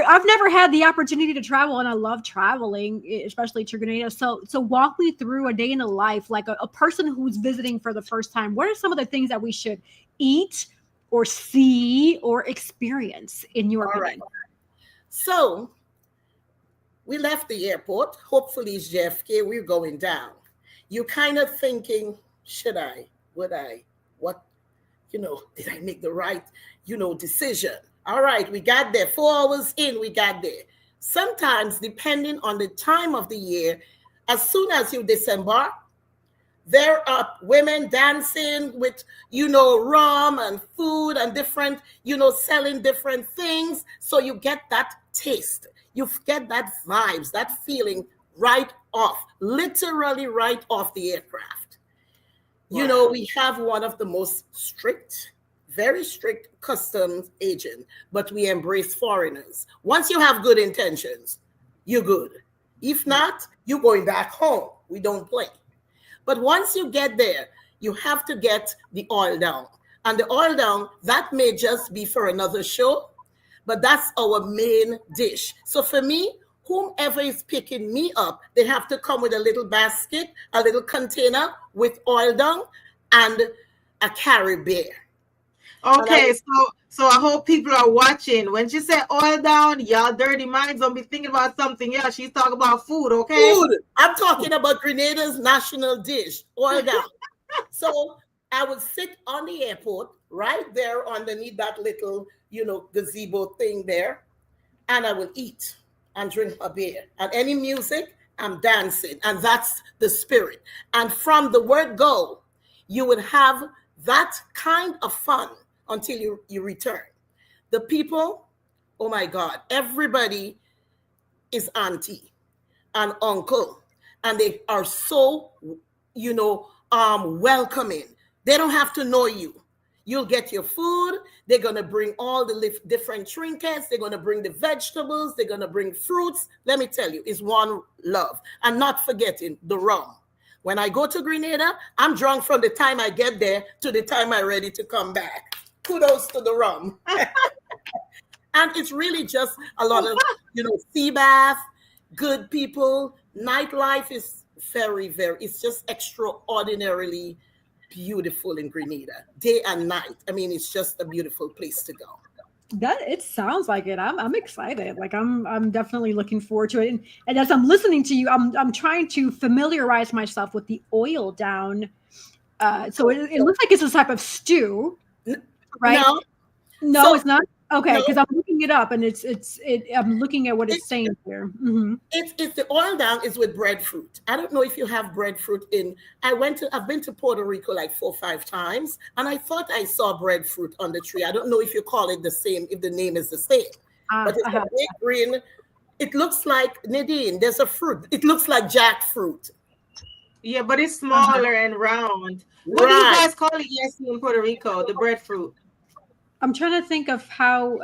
[SPEAKER 1] I've never had the opportunity to travel, and I love traveling, especially to Grenada. So walk me through a day in the life, like a person who's visiting for the first time. What are some of the things that we should eat or see or experience in your opinion?
[SPEAKER 3] Right. So we left the airport. Hopefully it's JFK. We're going down. You're kind of thinking, should I? Would I? What? Did I make the right, decision? All right, we got there. 4 hours in, we got there. Sometimes, depending on the time of the year, as soon as you disembark, there are women dancing with, rum and food and different, selling different things. So you get that taste. You get that vibes, that feeling right off, literally right off the aircraft.
[SPEAKER 2] Wow.
[SPEAKER 3] We have one of the most strict, very strict customs agent, but we embrace foreigners. Once you have good intentions, you're good. If not, you're going back home. We don't play. But once you get there, you have to get the oil down. And the oil down, that may just be for another show, but that's our main dish. So for me, whomever is picking me up, they have to come with a little basket, a little container with oil down and a carry bear.
[SPEAKER 2] Okay, so I hope people are watching. When she said oil down, y'all dirty minds don't be thinking about something else. She's talking about food, okay?
[SPEAKER 3] Food. I'm talking about Grenada's national dish, oil down. So I would sit on the airport right there underneath that little, gazebo thing there, and I will eat and drink a beer. And any music, I'm dancing. And that's the spirit. And from the word go, you would have that kind of fun until you return. The people, oh my God, everybody is auntie and uncle. And they are so, welcoming. They don't have to know you. You'll get your food. They're going to bring all the different trinkets. They're going to bring the vegetables. They're going to bring fruits. Let me tell you, it's one love. And not forgetting the rum. When I go to Grenada, I'm drunk from the time I get there to the time I'm ready to come back. Kudos to the rum. And it's really just a lot of, sea bath, good people. Nightlife is very, very, it's just extraordinarily beautiful in Grenada, day and night. I mean, it's just a beautiful place to go.
[SPEAKER 1] That it sounds like it. I'm excited. Like I'm definitely looking forward to it. And as I'm listening to you, I'm trying to familiarize myself with the oil down. So it looks like it's a type of stew, right? No, so, it's not. Okay, because I'm looking it up and I'm looking at what it's saying here. Mm-hmm.
[SPEAKER 3] It's the oil down is with breadfruit. I don't know if you have breadfruit in. I've been to Puerto Rico like 4 or 5 times, and I thought I saw breadfruit on the tree. I don't know if you call it the same, if the name is the same. But it's a big green. It looks like, Nadine, there's a fruit. It looks like jackfruit.
[SPEAKER 2] Yeah, but it's smaller and round. What do you guys call it, Yessie, in Puerto Rico? The breadfruit.
[SPEAKER 1] I'm trying to think of how,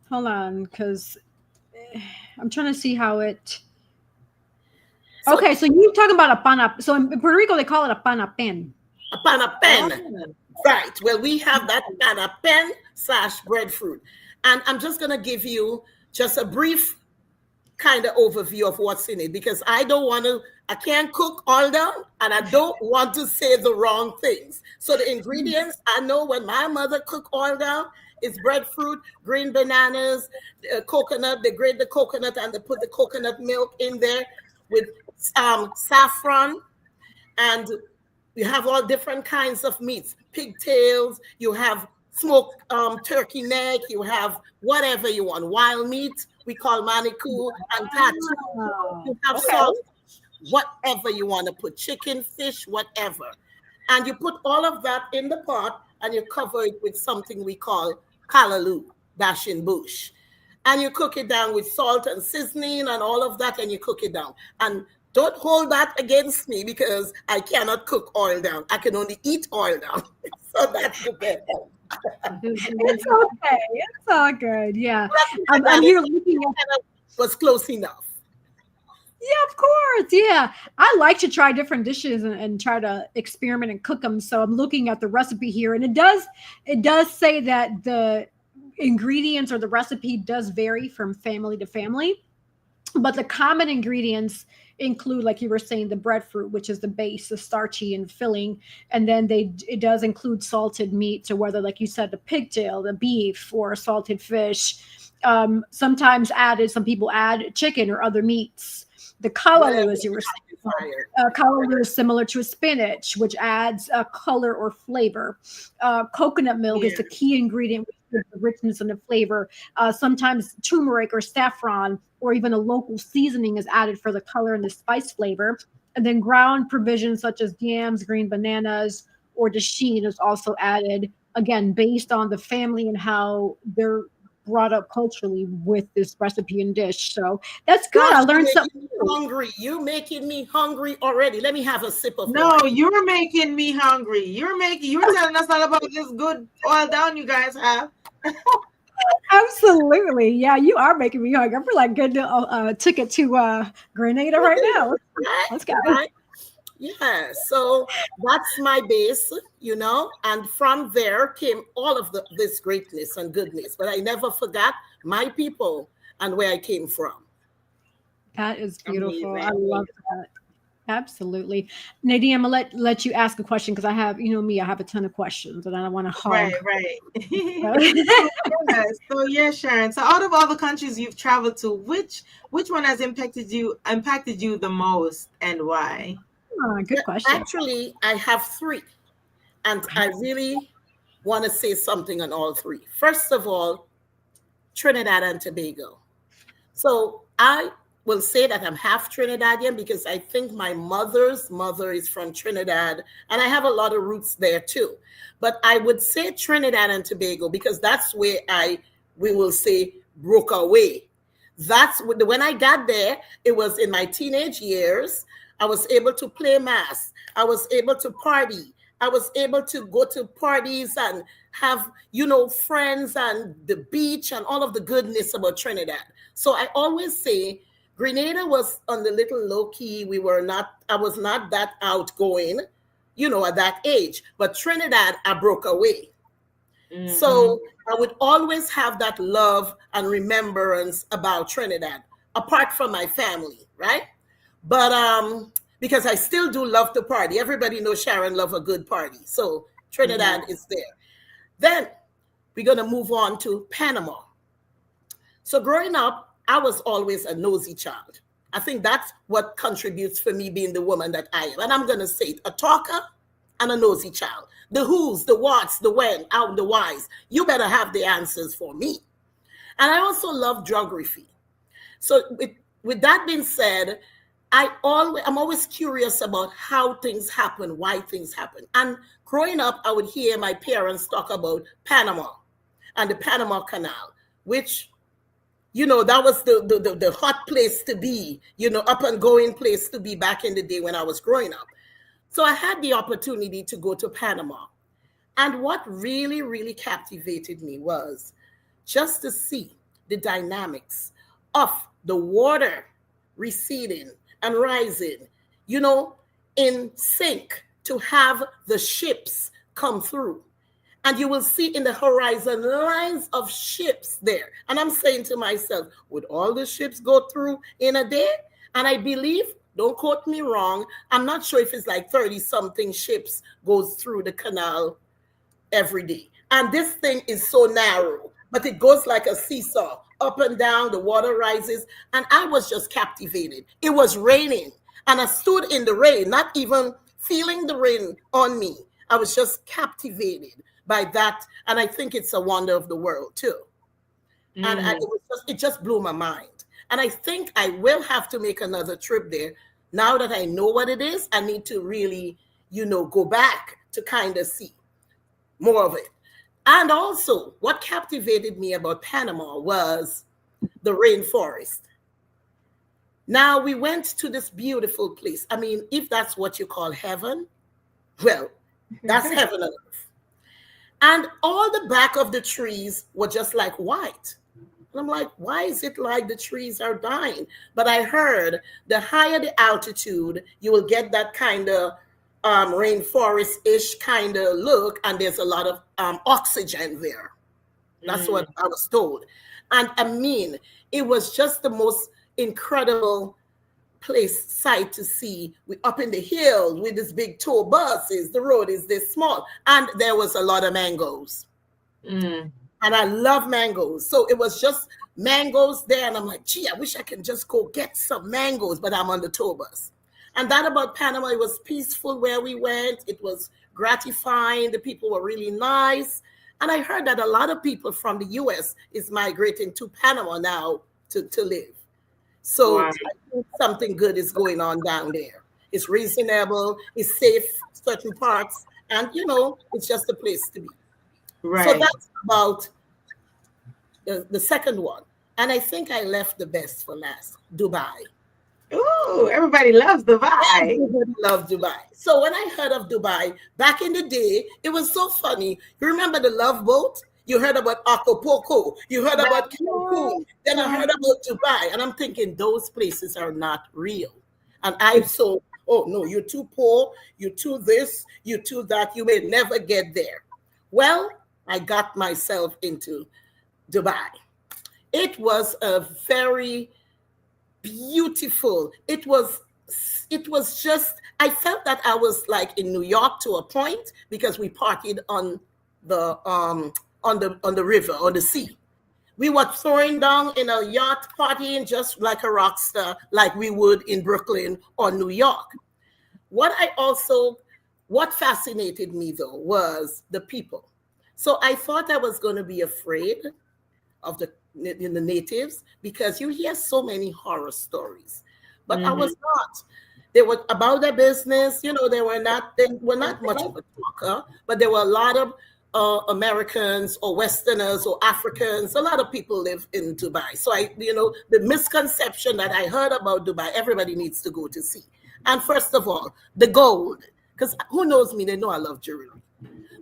[SPEAKER 1] hold on, because I'm trying to see how it, okay, so you're talking about a pana, so in Puerto Rico, they call it a pana pen.
[SPEAKER 3] A pana pen. Right. Well, we have that canna pen/breadfruit. And I'm just going to give you just a brief kind of overview of what's in it because I can't cook all down and I don't want to say the wrong things. So the ingredients, I know when my mother cook all down, it's breadfruit, green bananas, coconut. They grate the coconut and they put the coconut milk in there with saffron. And you have all different kinds of meats, pigtails, you have smoked turkey neck, you have whatever you want, wild meat, we call manikou, and tatu. You have salt, whatever you want to put, chicken, fish, whatever. And you put all of that in the pot and you cover it with something we call callaloo, dashing bush. And you cook it down with salt and seasoning and all of that, and you cook it down. And don't hold that against me because I cannot cook oil down. I can only eat oil down. So that's the best.
[SPEAKER 1] It's okay. It's all good. Yeah. I'm here looking at
[SPEAKER 3] was close enough.
[SPEAKER 1] Yeah, of course. Yeah. I like to try different dishes and try to experiment and cook them. So I'm looking at the recipe here, and it does say that the ingredients or the recipe does vary from family to family. But the common ingredients include, like you were saying, the breadfruit, which is the base, the starchy and filling. And then it does include salted meat. So whether, like you said, the pigtail, the beef, or salted fish. Sometimes some people add chicken or other meats. The callaloo, as you were saying, callaloo is similar to a spinach, which adds a color or flavor. Coconut milk is the key ingredient, with the richness and the flavor. Sometimes turmeric or saffron or even a local seasoning is added for the color and the spice flavor. And then ground provisions such as yams, green bananas, or dasheen is also added, again, based on the family and how they're brought up culturally with this recipe and dish. So that's good. I learned something.
[SPEAKER 3] Hungry. You're making me hungry already. Let me have a sip of
[SPEAKER 2] No,
[SPEAKER 3] water.
[SPEAKER 2] you're making me hungry. You're telling us all about this good oil down you guys have.
[SPEAKER 1] Absolutely. Yeah, you are making me hungry. I feel like getting a ticket to Grenada right now. Let's go.
[SPEAKER 3] Right? Yeah, so that's my base, and from there came all of this greatness and goodness. But I never forgot my people and where I came from.
[SPEAKER 1] That is beautiful.
[SPEAKER 2] Amazing.
[SPEAKER 1] I love that. Absolutely. Nadine, I'm gonna let you ask a question because I have, me, I have a ton of questions and I want to hog.
[SPEAKER 2] Right. So yeah, Sharon. So out of all the countries you've traveled to, which one has impacted you the most, and why?
[SPEAKER 1] Good question.
[SPEAKER 3] Actually, I have three, and I really want to say something on all three. First of all, Trinidad and Tobago. So I will say that I'm half Trinidadian because I think my mother's mother is from Trinidad, and I have a lot of roots there too. But I would say Trinidad and Tobago because that's where we will say broke away. That's when I got there. It was in my teenage years. I was able to play mass. I was able to party. I was able to go to parties and have, friends and the beach and all of the goodness about Trinidad. So I always say Grenada was on the little low key. I was not that outgoing, at that age. But Trinidad, I broke away. Mm-hmm. So I would always have that love and remembrance about Trinidad, apart from my family, right? But because I still do love to party. Everybody knows Sharon love a good party. So Trinidad is there. Then we're going to move on to Panama. So growing up, I was always a nosy child. I think that's what contributes for me being the woman that I am. And I'm going to say it, a talker and a nosy child. The who's, the what's, the when, how, the why's. You better have the answers for me. And I also love geography. So with that being said, I'm always curious about how things happen, why things happen. And growing up, I would hear my parents talk about Panama and the Panama Canal, which, that was the hot place to be, up and going place to be back in the day when I was growing up. So I had the opportunity to go to Panama. And what really, really captivated me was just to see the dynamics of the water receding and rising, in sync, to have the ships come through And you will see in the horizon lines of ships there. And I'm saying to myself, would all the ships go through in a day? And I believe, don't quote me wrong, I'm not sure if it's like 30 something ships goes through the canal every day. And this thing is so narrow, but it goes like a seesaw, up and down, the water rises. And I was just captivated. It was raining. And I stood in the rain, not even feeling the rain on me. I was just captivated by that. And I think it's a wonder of the world too. And it just blew my mind. And I think I will have to make another trip there. Now that I know what it is, I need to really, go back to kind of see more of it. And also, what captivated me about Panama was the rainforest. Now, we went to this beautiful place. I mean, if that's what you call heaven, well, that's heaven on earth. And all the back of the trees were just like white. And I'm like, why is it like the trees are dying? But I heard the higher the altitude, you will get that kind of rainforest-ish kind of look, and there's a lot of oxygen there. That's what I was told. And I mean, it was just the most incredible sight to see. We up in the hills with these big tour buses. The road is this small, and there was a lot of mangoes. And I love mangoes. So it was just mangoes there. And I'm like, gee, I wish I can just go get some mangoes, but I'm on the tour bus. And that about Panama, it was peaceful where we went. It was gratifying. The people were really nice. And I heard that a lot of people from the US is migrating to Panama now to live. So I think something good is going on down there. It's reasonable. It's safe, certain parts. And, it's just a place to be.
[SPEAKER 2] Right.
[SPEAKER 3] So that's about the second one. And I think I left the best for last, Dubai.
[SPEAKER 2] Ooh, everybody loves Dubai.
[SPEAKER 3] Everybody loves Dubai. So when I heard of Dubai, back in the day, it was so funny. You remember the Love Boat? You heard about Acapulco. You heard about Cancun. Then I heard about Dubai. And I'm thinking those places are not real. And oh no, you're too poor. You're too this. You're too that. You may never get there. Well, I got myself into Dubai. It was a very beautiful. It was just, I felt that I was like in New York to a point, because we partied on the river, on the sea. We were throwing down in a yacht, partying just like a rock star, like we would in Brooklyn or New York. What fascinated me though was the people. So I thought I was going to be afraid of the natives, because you hear so many horror stories, but I was not. They were about their business. They were not much of a talker, but there were a lot of Americans or Westerners or Africans. A lot of people live in Dubai. So the misconception that I heard about Dubai, everybody needs to go to see. And first of all, the gold, because who knows me, they know I love jewelry.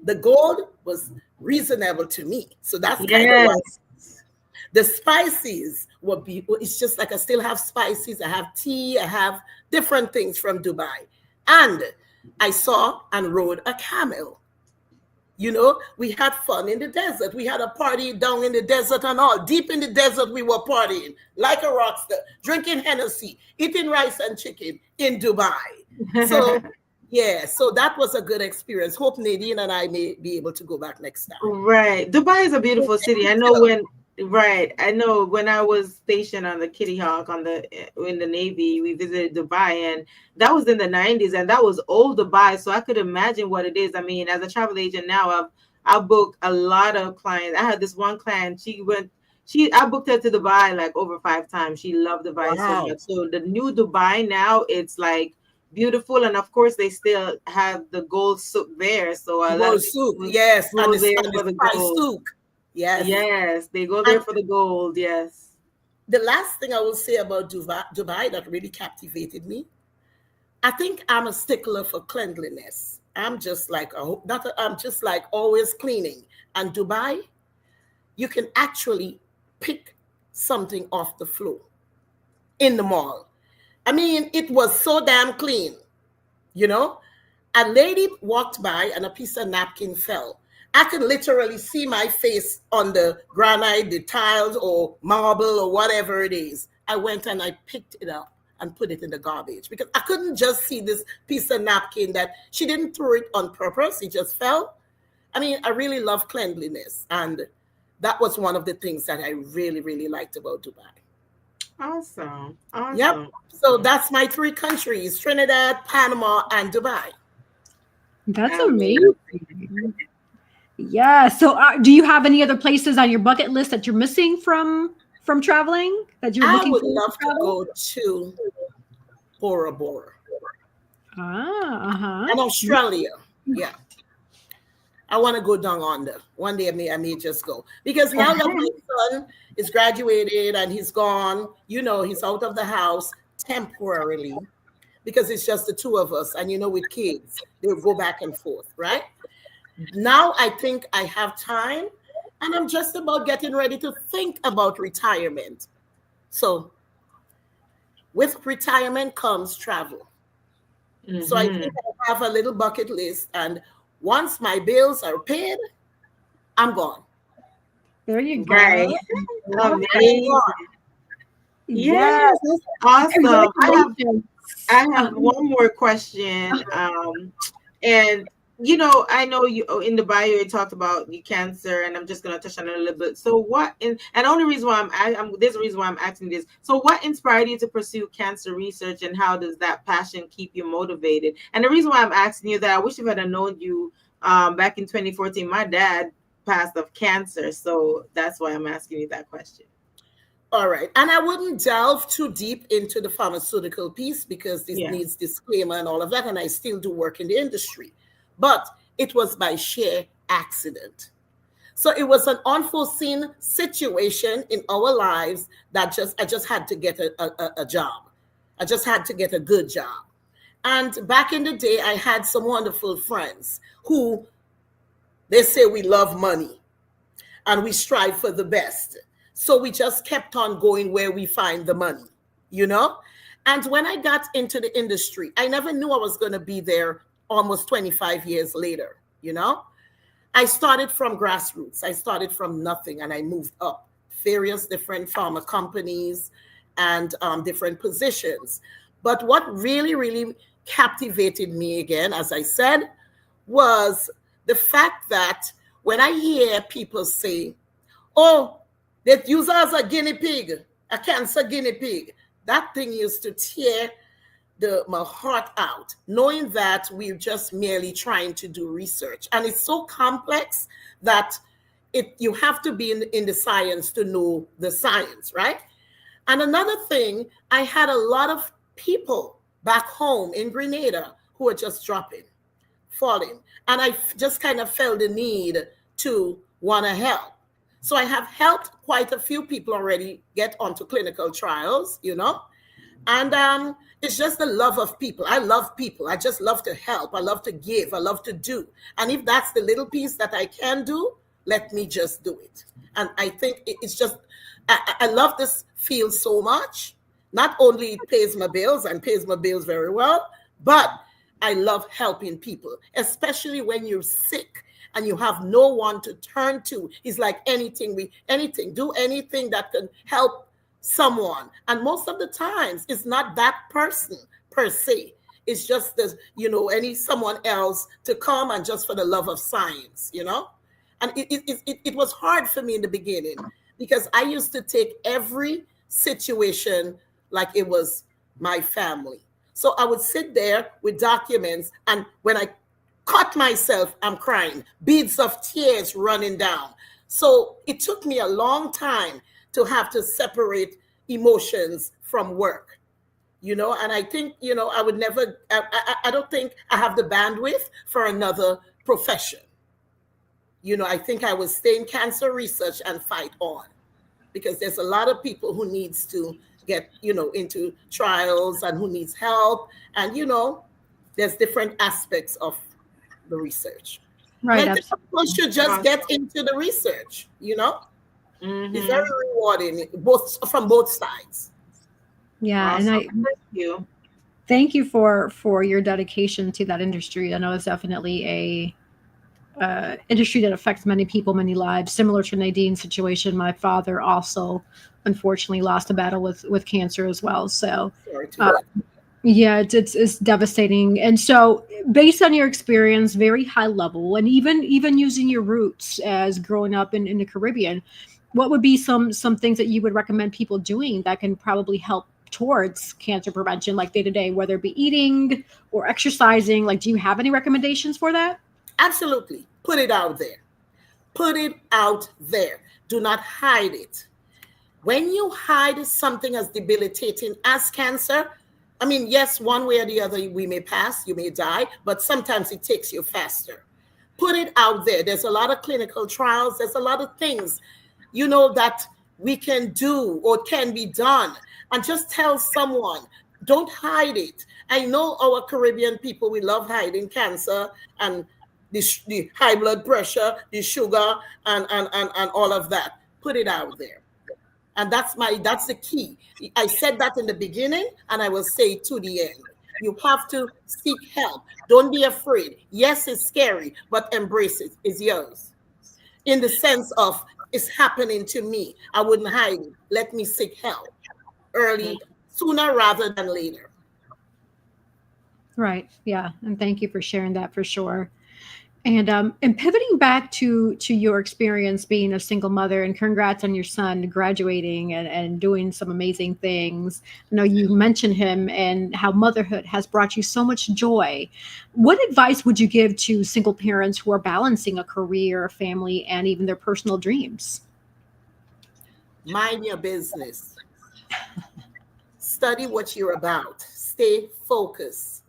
[SPEAKER 3] The gold was reasonable to me. So that's kind of what. The spices were beautiful. It's just like I still have spices. I have tea. I have different things from Dubai. And I saw and rode a camel. We had fun in the desert. We had a party down in the desert and all. Deep in the desert, we were partying like a rock star, drinking Hennessy, eating rice and chicken in Dubai. So, yeah, so that was a good experience. Hope Nadine and I may be able to go back next time.
[SPEAKER 2] Right. Dubai is a beautiful city. I know when I was stationed on the Kitty Hawk in the Navy, we visited Dubai, and that was in the 90s, and that was old Dubai. So I could imagine what it is. I mean, as a travel agent now, I've booked a lot of clients. I had this one client, I booked her to Dubai like over 5 times. She loved Dubai so much. So the new Dubai now, it's like beautiful, and of course they still have the gold souk there. So
[SPEAKER 3] gold souk, yes, and the gold souk.
[SPEAKER 2] Yes, they go there for the gold. Yes.
[SPEAKER 3] The last thing I will say about Dubai that really captivated me, I think I'm a stickler for cleanliness. I'm just like always cleaning. And Dubai, you can actually pick something off the floor in the mall. I mean, it was so damn clean. A lady walked by and a piece of napkin fell. I could literally see my face on the granite, the tiles, or marble, or whatever it is. I went and I picked it up and put it in the garbage because I couldn't just see this piece of napkin that she didn't throw it on purpose. It just fell. I mean, I really love cleanliness. And that was one of the things that I really, really liked about Dubai.
[SPEAKER 2] Awesome. Awesome.
[SPEAKER 3] Yep. So that's my 3 countries, Trinidad, Panama, and Dubai.
[SPEAKER 1] That's amazing. Yeah. So do you have any other places on your bucket list that you're missing from traveling that you're looking
[SPEAKER 3] I would
[SPEAKER 1] forward
[SPEAKER 3] love to go to Bora Bora. And Australia. Yeah. I want to go down under. One day I may just go. Because now that my son is graduated and he's gone, he's out of the house temporarily because it's just the 2 of us. And with kids, they'll go back and forth, right? Now I think I have time and I'm just about getting ready to think about retirement. So with retirement comes travel. Mm-hmm. So I think I have a little bucket list, and once my bills are paid, I'm gone.
[SPEAKER 1] There you go.
[SPEAKER 2] Right. Amazing. Yes, that's awesome. I have one more question. And I know you in the bio you talked about your cancer, and I'm just gonna touch on it a little bit. So and the only reason why there's a reason why I'm asking this. So what inspired you to pursue cancer research, and how does that passion keep you motivated? And the reason why I'm asking you that, I wish if I'd have known you back in 2014. My dad passed of cancer, so that's why I'm asking you that question.
[SPEAKER 3] All right. And I wouldn't delve too deep into the pharmaceutical piece because this needs disclaimer and all of that, and I still do work in the industry. But it was by sheer accident. So it was an unforeseen situation in our lives that I just had to get a job. I just had to get a good job. And back in the day, I had some wonderful friends who, they say we love money and we strive for the best. So we just kept on going where we find the money, And when I got into the industry, I never knew I was going to be there almost 25 years later, I started from grassroots. I started from nothing and I moved up various different pharma companies and different positions. But what really, really captivated me again, as I said, was the fact that when I hear people say, oh, they use us as a guinea pig, a cancer guinea pig, that thing used to tear my heart out, knowing that we're just merely trying to do research. And it's so complex that you have to be in the science to know the science, right? And another thing, I had a lot of people back home in Grenada who were just falling. And I just kind of felt the need to want to help. So I have helped quite a few people already get onto clinical trials, And it's just the love of people. I love people. I just love to help. I love to give. I love to do. And if that's the little piece that I can do, let me just do it. And I think it's just, I love this field so much. Not only it pays my bills and pays my bills very well, but I love helping people, especially when you're sick and you have no one to turn to. It's like do anything that can help someone. And most of the times it's not that person per se. It's just someone else to come and just for the love of science, And it was hard for me in the beginning because I used to take every situation like it was my family. So I would sit there with documents, and when I cut myself, I'm crying, beads of tears running down. So it took me a long time to have to separate emotions from work, and I think, I would never, I don't think I have the bandwidth for another profession. I think I would stay in cancer research and fight on because there's a lot of people who needs to get, into trials and who needs help. And, there's different aspects of the research.
[SPEAKER 1] Right.
[SPEAKER 3] And people should just get into the research,
[SPEAKER 2] Mm-hmm.
[SPEAKER 3] It's very rewarding, from both sides.
[SPEAKER 1] Yeah.
[SPEAKER 2] Awesome.
[SPEAKER 1] And thank you for your dedication to that industry. I know it's definitely industry that affects many people, many lives. Similar to Nadine's situation, my father also unfortunately lost a battle with cancer as well. So,
[SPEAKER 3] Sorry to
[SPEAKER 1] uh,
[SPEAKER 3] hear.
[SPEAKER 1] yeah, it's devastating. And so, based on your experience, very high level, and even using your roots as growing up in the Caribbean, what would be some things that you would recommend people doing that can probably help towards cancer prevention, like day to day, whether it be eating or exercising? Like, do you have any recommendations for that?
[SPEAKER 3] Absolutely. Put it out there. Put it out there. Do not hide it. When you hide something as debilitating as cancer, I mean, yes, one way or the other, we may pass, you may die, but sometimes it takes you faster. Put it out there. There's a lot of clinical trials. There's a lot of things, that we can do or can be done. And just tell someone, don't hide it. I know our Caribbean people, we love hiding cancer and the high blood pressure, the sugar, and all of that. Put it out there. And that's the key. I said that in the beginning, and I will say it to the end. You have to seek help. Don't be afraid. Yes, it's scary, but embrace it. It's yours. In the sense of, it's happening to me. I wouldn't hide it. Let me seek help early, sooner rather than later.
[SPEAKER 1] Right. Yeah. And thank you for sharing that for sure. And pivoting back to your experience being a single mother, and congrats on your son graduating and doing some amazing things. I know you mentioned him and how motherhood has brought you so much joy. What advice would you give to single parents who are balancing a career, a family, and even their personal dreams?
[SPEAKER 3] Mind your business. Study what you're about. Stay focused.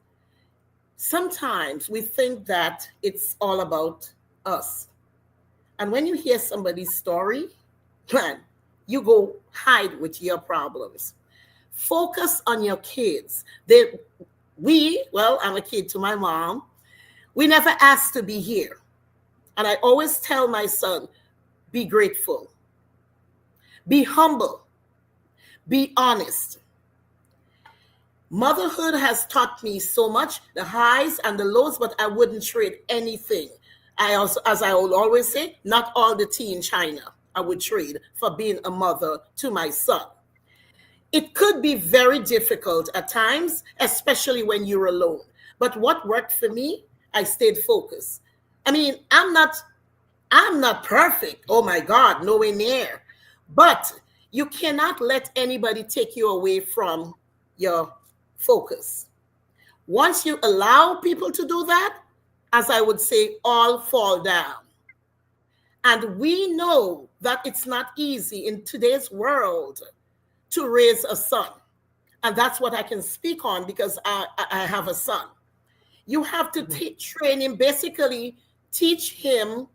[SPEAKER 3] Sometimes we think that it's all about us. And when you hear somebody's story, man, you go hide with your problems. Focus on your kids. I'm a kid to my mom. We never asked to be here. And I always tell my son, be grateful, be humble, be honest. Motherhood has taught me so much, the highs and the lows, but I wouldn't trade anything. I also, as I will always say, not all the tea in China I would trade for being a mother to my son. It could be very difficult at times, especially when you're alone. But what worked for me, I stayed focused. I mean, I'm not perfect. Oh my God, nowhere near. But you cannot let anybody take you away from your focus. Once you allow people to do that, as I would say, all fall down. And we know that it's not easy in today's world to raise a son. And that's what I can speak on because I have a son. You have to train him, basically teach him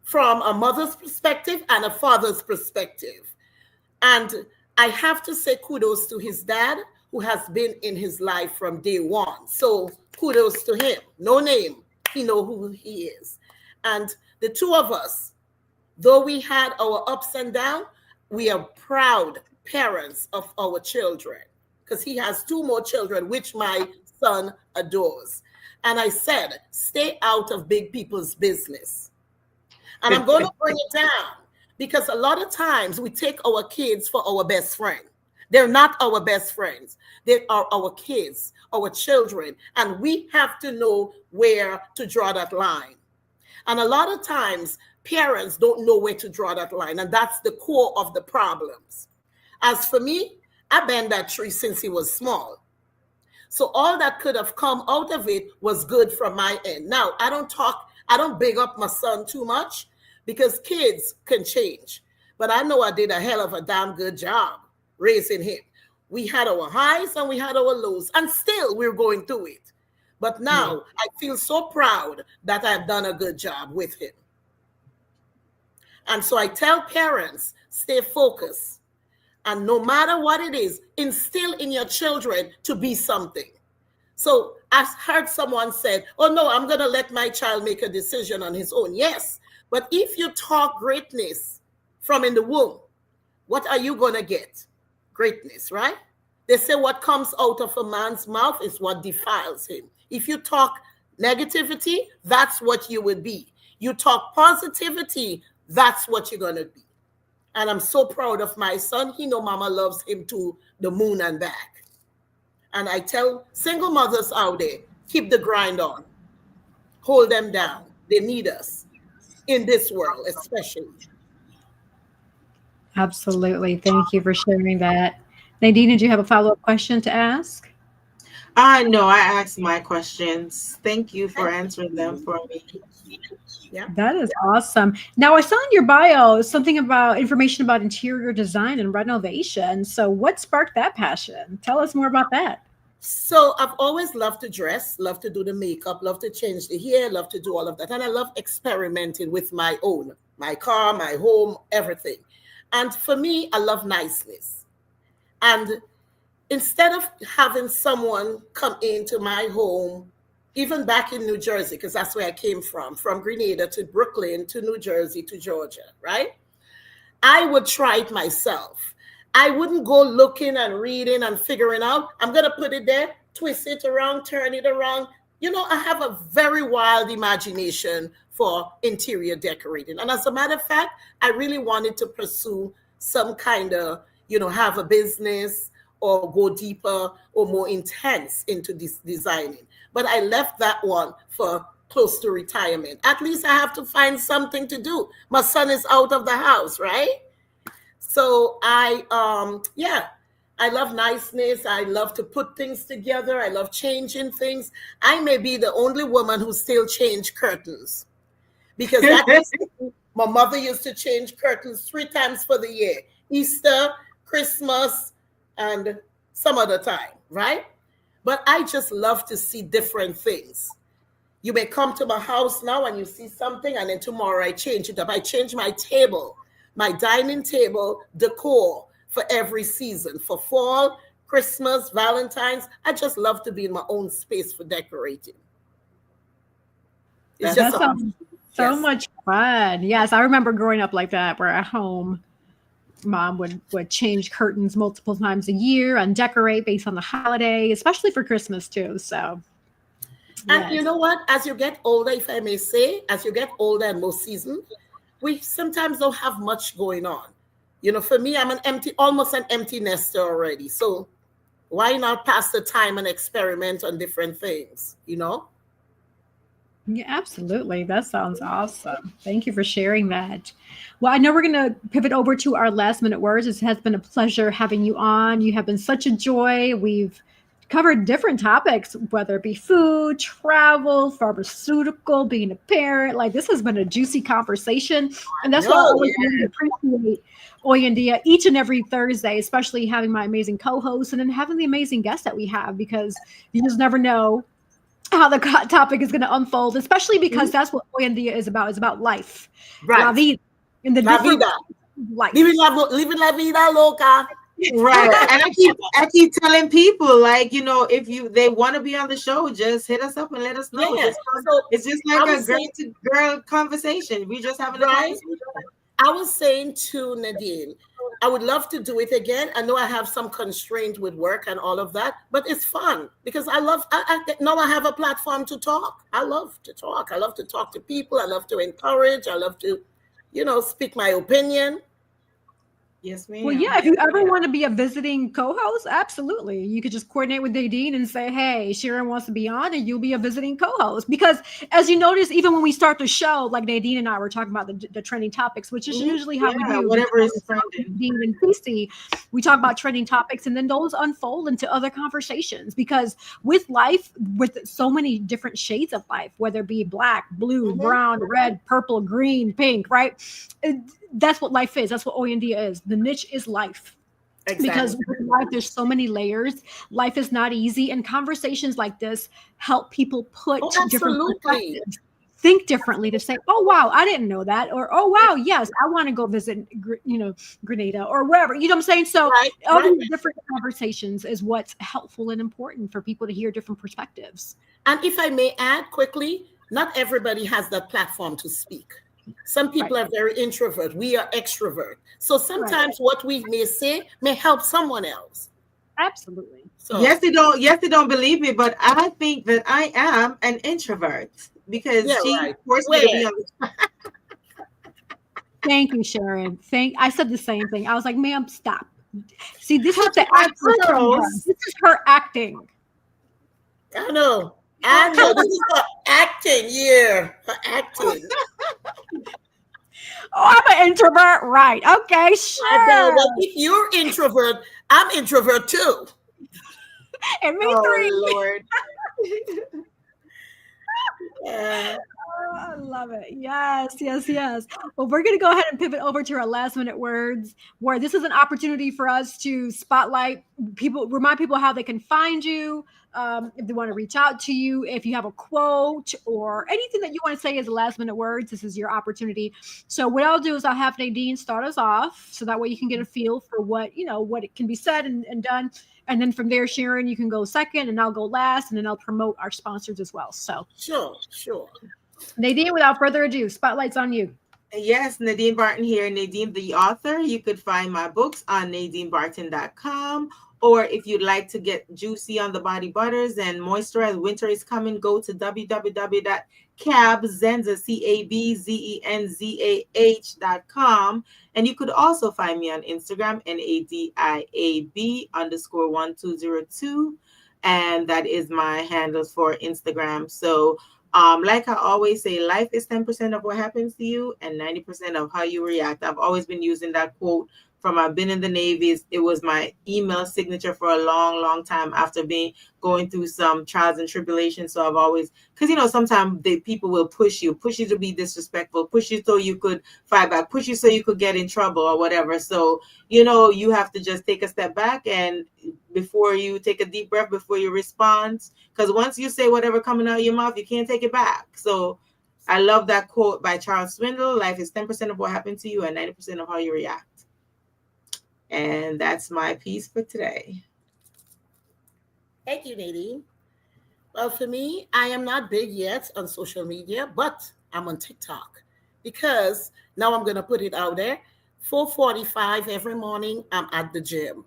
[SPEAKER 3] from a mother's perspective and a father's perspective. And I have to say kudos to his dad, who has been in his life from day one. So kudos to him. No name. He know who he is. And the two of us, though we had our ups and downs, we are proud parents of our children because he has two more children, which my son adores. And I said, stay out of big people's business. And I'm going to bring it down. Because a lot of times we take our kids for our best friend. They're not our best friends. They are our kids, our children. And we have to know where to draw that line. And a lot of times parents don't know where to draw that line. And that's the core of the problems. As for me, I bent that tree since he was small. So all that could have come out of it was good from my end. Now, I don't big up my son too much, because kids can change. But I know I did a hell of a damn good job raising him. We had our highs and we had our lows, and still we're going through it. But now I feel so proud that I've done a good job with him. And so I tell parents, stay focused. And no matter what it is, instill in your children to be something. So I heard someone said, oh no, I'm going to let my child make a decision on his own. Yes. But if you talk greatness from in the womb, what are you going to get? Greatness, right? They say what comes out of a man's mouth is what defiles him. If you talk negativity, that's what you would be. You talk positivity, that's what you're going to be. And I'm so proud of my son. He know mama loves him to the moon and back. And I tell single mothers out there, keep the grind on. Hold them down. They need us in this world, especially.
[SPEAKER 1] Absolutely. Thank you for sharing that. Nadine, did you have a follow-up question to ask?
[SPEAKER 2] No, I asked my questions. Thank you for answering them for me.
[SPEAKER 3] Yeah.
[SPEAKER 1] That is awesome. Now, I saw in your bio something about information about interior design and renovation. So what sparked that passion? Tell us more about that.
[SPEAKER 3] So I've always loved to dress, love to do the makeup, love to change the hair, love to do all of that. And I love experimenting with my own, my car, my home, everything. And for me, I love niceness. And instead of having someone come into my home, even back in New Jersey, because that's where I came from Grenada to Brooklyn to New Jersey to Georgia, right? I would try it myself. I wouldn't go looking and reading and figuring out, I'm going to put it there, twist it around, turn it around. You know, I have a very wild imagination for interior decorating. And as a matter of fact, I really wanted to pursue some kind of, have a business or go deeper or more intense into this designing. But I left that one for close to retirement. At least I have to find something to do. My son is out of the house, right? So I love niceness. I love to put things together. I love changing things. I may be the only woman who still change curtains because my mother used to change curtains 3 times for the year: Easter, Christmas, and some other time, right? But I just love to see different things. You may come to my house now and you see something, and then tomorrow I change it up. I change my table, my dining table decor for every season, for fall, Christmas, Valentine's. I just love to be in my own space for decorating. It's just
[SPEAKER 1] so much fun. Yes, I remember growing up like that, where at home, Mom would change curtains multiple times a year and decorate based on the holiday, especially for Christmas too. So,
[SPEAKER 3] and you know what? As you get older, if I may say, as you get older and more seasoned, we sometimes don't have much going on. For me, I'm almost an empty nester already. So why not pass the time and experiment on different things,
[SPEAKER 1] Yeah, absolutely. That sounds awesome. Thank you for sharing that. Well, I know we're going to pivot over to our last minute words. It has been a pleasure having you on. You have been such a joy. We've covered different topics, whether it be food, travel, pharmaceutical, being a parent. Like, this has been a juicy conversation. And that's what I always really appreciate Oyendia each and every Thursday, especially having my amazing co-hosts and then having the amazing guests that we have, because you just never know how the topic is going to unfold, especially because that's what Oyendia is about. It's about life.
[SPEAKER 3] Right.
[SPEAKER 1] La vida. In the different life.
[SPEAKER 3] Living la vida loca.
[SPEAKER 2] Right. And I keep telling people, like, if they want to be on the show, just hit us up and let us know.
[SPEAKER 3] Yeah.
[SPEAKER 2] It's just like a girl to girl conversation. We just having a conversation.
[SPEAKER 3] I was saying to Nadine, I would love to do it again. I know I have some constraint with work and all of that, but it's fun because I now I have a platform to talk. I love to talk. I love to talk to people. I love to encourage. I love to, speak my opinion.
[SPEAKER 2] Yes, ma'am.
[SPEAKER 1] Well, yeah, if you ever want to be a visiting co-host, absolutely. You could just coordinate with Nadine and say, hey, Sharon wants to be on, and you'll be a visiting co-host. Because as you notice, even when we start the show, like Nadine and I were talking about the trending topics, which is usually how we do.
[SPEAKER 2] Whatever is trending.
[SPEAKER 1] Nadine and PC, we talk about trending topics, and then those unfold into other conversations. Because with life, with so many different shades of life, whether it be black, blue, brown, red, purple, green, pink, right? That's what life is. That's what Oyendia is. The niche is life. Exactly. Because with life, there's so many layers. Life is not easy. And conversations like this help people put different perspectives, think differently, to say, oh, wow, I didn't know that. Or, oh, wow, yes, I want to go visit, Grenada or wherever. You know what I'm saying? So all these different conversations is what's helpful and important for people to hear different perspectives.
[SPEAKER 3] And if I may add quickly, not everybody has that platform to speak. Some people are very introvert. We are extrovert. So sometimes what we may say may help someone else.
[SPEAKER 1] Absolutely.
[SPEAKER 3] So
[SPEAKER 2] Yes, they don't believe me, but I think that I am an introvert because
[SPEAKER 3] yeah,
[SPEAKER 2] she
[SPEAKER 3] right.
[SPEAKER 2] forced me to be
[SPEAKER 3] Where?
[SPEAKER 2] on the.
[SPEAKER 1] Thank you, Sharon. I said the same thing. I was like, ma'am, stop. See, this is the
[SPEAKER 2] Touching my
[SPEAKER 1] actress in her.
[SPEAKER 2] pearls.
[SPEAKER 1] This is her acting.
[SPEAKER 3] I know. I know. This is for acting. Yeah, for acting.
[SPEAKER 1] Oh, I'm an introvert. Right. Okay,
[SPEAKER 3] I know.
[SPEAKER 1] sure.
[SPEAKER 3] Well, if you're introvert, I'm introvert too.
[SPEAKER 1] And me
[SPEAKER 2] Oh
[SPEAKER 1] three.
[SPEAKER 2] Lord.
[SPEAKER 3] Yeah.
[SPEAKER 1] Oh, I love it. Yes, yes, yes. Well, we're going to go ahead and pivot over to our last minute words, where this is an opportunity for us to spotlight people, remind people how they can find you, if they want to reach out to you, if you have a quote or anything that you want to say as a last minute words. This is your opportunity. So what I'll do is I'll have Nadine start us off, so that way you can get a feel for what it can be said and done. And then from there, Sharon, you can go second, and I'll go last, and then I'll promote our sponsors as well. So,
[SPEAKER 3] Sure.
[SPEAKER 1] Nadine, without further ado, spotlight's on you.
[SPEAKER 2] Yes, Nadine Barton here, Nadine the author. You could find my books on nadinebarton.com. Or if you'd like to get juicy on the body butters and moisturize, winter is coming, go to www.cabzenzah.com. And you could also find me on Instagram, NADIAB_1202. And that is my handles for Instagram. So like I always say, life is 10% of what happens to you and 90% of how you react. I've always been using that quote from I've been in the Navy. It was my email signature for a long, long time after going through some trials and tribulations. So I've always, because sometimes people will push you to be disrespectful, push you so you could fight back, push you so you could get in trouble or whatever. So you have to just take a step back, and before you take a deep breath before you respond, because once you say whatever coming out of your mouth, you can't take it back. So I love that quote by Charles Swindoll: life is 10% of what happened to you and 90% of how you react. And that's my piece for today.
[SPEAKER 3] Thank you, Nadine. Well, for me, I am not big yet on social media, but I'm on TikTok because now I'm going to put it out there. 4:45 every morning, I'm at the gym.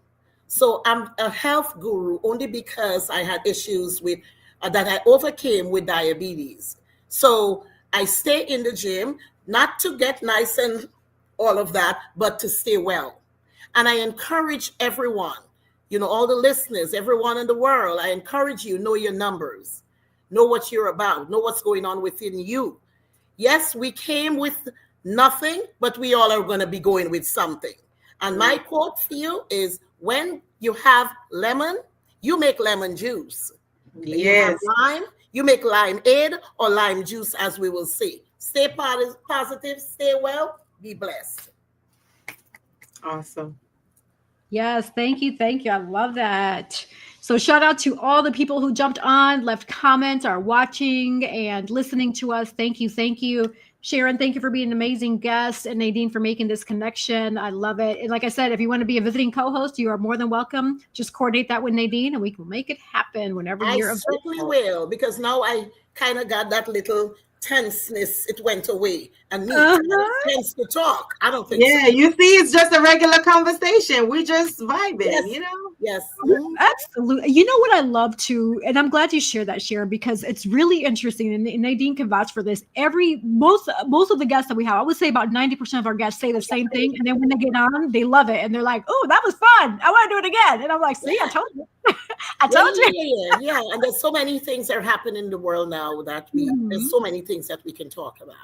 [SPEAKER 3] So I'm a health guru only because I had issues with that I overcame with diabetes. So I stay in the gym, not to get nice and all of that, but to stay well. And I encourage everyone, all the listeners, everyone in the world, I encourage you, know your numbers, know what you're about, know what's going on within you. Yes, we came with nothing, but we all are going to be going with something. And my quote for you is, when you have lemon, you make lemon juice. When you have lime, you make limeade or lime juice, as we will see. Stay positive, stay well, be blessed.
[SPEAKER 2] Awesome.
[SPEAKER 1] Yes, thank you. Thank you. I love that. So shout out to all the people who jumped on, left comments, are watching and listening to us. Thank you. Thank you. Sharon, thank you for being an amazing guest, and Nadine for making this connection. I love it. And like I said, if you want to be a visiting co-host, you are more than welcome. Just coordinate that with Nadine and we can make it happen whenever you're available.
[SPEAKER 3] I certainly will, because now I kind of got that little tenseness. It went away, and me tense to talk. I don't think so.
[SPEAKER 2] Yeah, you see, it's just a regular conversation. We just vibing,
[SPEAKER 3] Yes.
[SPEAKER 1] Absolutely. You know what I love too, and I'm glad you shared that, Sharon, because it's really interesting, and Nadine can vouch for this. Most of the guests that we have, I would say about 90% of our guests say the same thing, and then when they get on, they love it, and they're like, "Oh, that was fun. I want to do it again." And I'm like, "See, I told you." I told you.
[SPEAKER 3] Yeah. And there's so many things that are happening in the world now that there's so many things that we can talk about.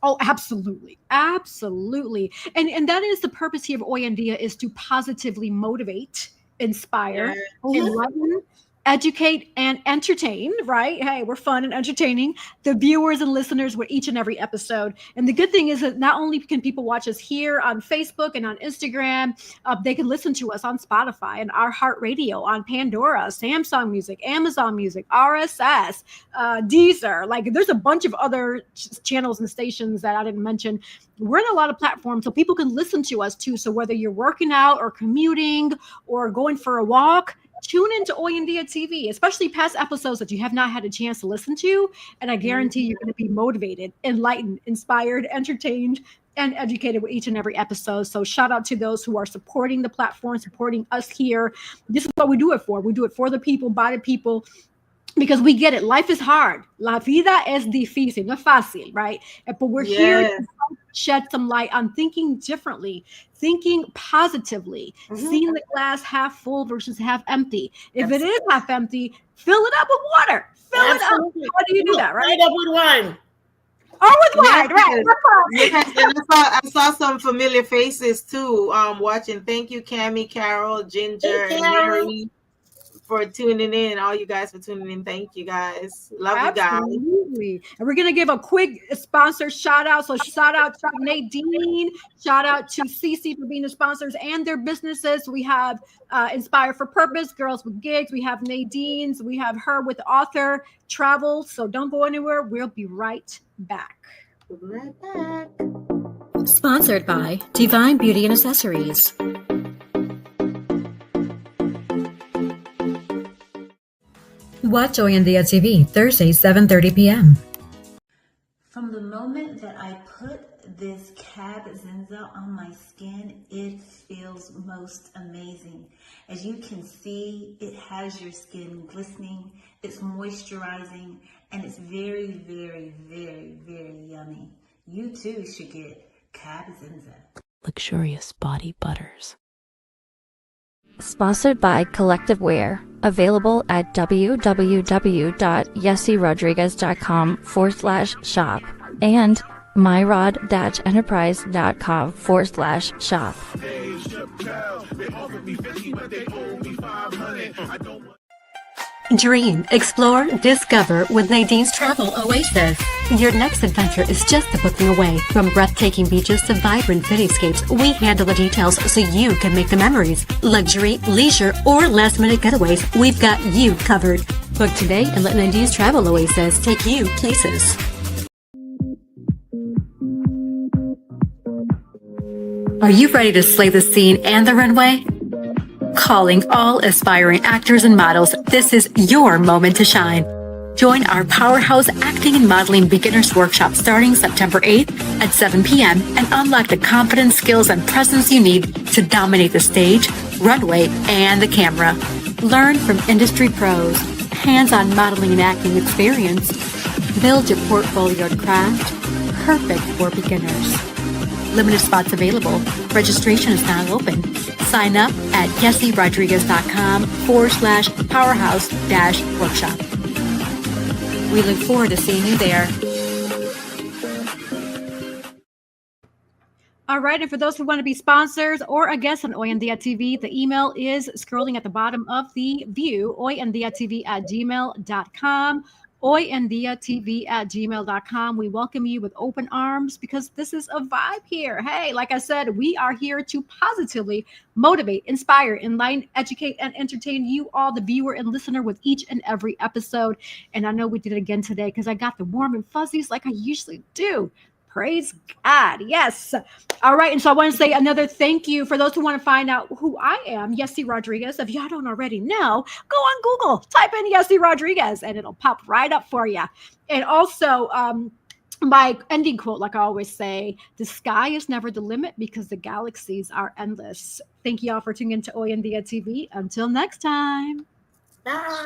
[SPEAKER 1] Oh, absolutely. Absolutely. And that is the purpose here of Oyandia, is to positively motivate, inspire, enlighten, educate, and entertain, right? Hey, we're fun and entertaining the viewers and listeners with each and every episode. And the good thing is that not only can people watch us here on Facebook and on Instagram, they can listen to us on Spotify and our Heart Radio, on Pandora, Samsung Music, Amazon Music, RSS, Deezer. Like, there's a bunch of other channels and stations that I didn't mention. We're in a lot of platforms, so people can listen to us too. So whether you're working out or commuting or going for a walk, tune into Oyandia TV, especially past episodes that you have not had a chance to listen to. And I guarantee you're going to be motivated, enlightened, inspired, entertained, and educated with each and every episode. So shout out to those who are supporting the platform, supporting us here. This is what we do it for. We do it for the people, by the people, because we get it. Life is hard. La vida es difícil, no fácil, right? But we're here to shed some light on thinking differently, thinking positively, seeing the glass half full versus half empty. If it is half empty, fill it up with water. Fill it up. How do you do that, right?
[SPEAKER 3] Fill it up with wine.
[SPEAKER 1] Oh, with wine, right?
[SPEAKER 2] Yes, and I saw some familiar faces too. Watching. Thank you, Cammie, Carol, Ginger, and Mary, for tuning in. All you guys for tuning in. Thank you guys. Love you guys.
[SPEAKER 1] Absolutely. And we're gonna give a quick sponsor shout out. So shout out to Nadine. Shout out to CC for being the sponsors and their businesses. We have Inspire for Purpose, Girls with Gigs. We have Nadine's. We have her with Author Travel. So don't go anywhere. We'll be right back.
[SPEAKER 2] We'll be right back.
[SPEAKER 4] Sponsored by Divine Beauty and Accessories. Watch Oyandia TV, Thursday, 7:30 p.m.
[SPEAKER 5] From the moment that I put this Cab Zenza on my skin, it feels most amazing. As you can see, it has your skin glistening, it's moisturizing, and it's very, very, very, very yummy. You too should get Cab Zenza.
[SPEAKER 4] Luxurious body butters.
[SPEAKER 6] Sponsored by Collective Wear, available at www.yessierodriguez.com/shop and myrod-enterprise.com/shop.
[SPEAKER 4] Dream, explore, discover with Nadine's Travel Oasis. Your next adventure is just a booking away. From breathtaking beaches to vibrant cityscapes, we handle the details so you can make the memories. Luxury, leisure, or last-minute getaways, we've got you covered. Book today and let Nadine's Travel Oasis take you places. Are you ready to slay the scene and the runway? Calling all aspiring actors and models, this is your moment to shine. Join our Powerhouse Acting and Modeling Beginners Workshop starting September 8th at 7 p.m. and unlock the confidence, skills, and presence you need to dominate the stage, runway, and the camera. Learn from industry pros, hands-on modeling and acting experience. Build your portfolio and craft, perfect for beginners. Limited spots available. Registration is now open. Sign up at yessierodriguez.com/powerhouse-workshop. We look forward to seeing you there.
[SPEAKER 1] All right, and for those who want to be sponsors or a guest on Oyandia TV, the email is scrolling at the bottom of the view, oyandiatv@gmail.com. oyandiatv@gmail.com. We welcome you with open arms because this is a vibe here. Hey, like I said, we are here to positively motivate, inspire, enlighten, educate, and entertain you all, the viewer and listener, with each and every episode. And I know we did it again today because I got the warm and fuzzies like I usually do. Praise God. Yes. All right. And so I want to say another thank you for those who want to find out who I am, Yessie Rodriguez. If y'all don't already know, go on Google, type in Yessie Rodriguez, and it'll pop right up for you. And also, my ending quote, like I always say, the sky is never the limit because the galaxies are endless. Thank you all for tuning into Oyandia TV. Until next time.
[SPEAKER 3] Bye.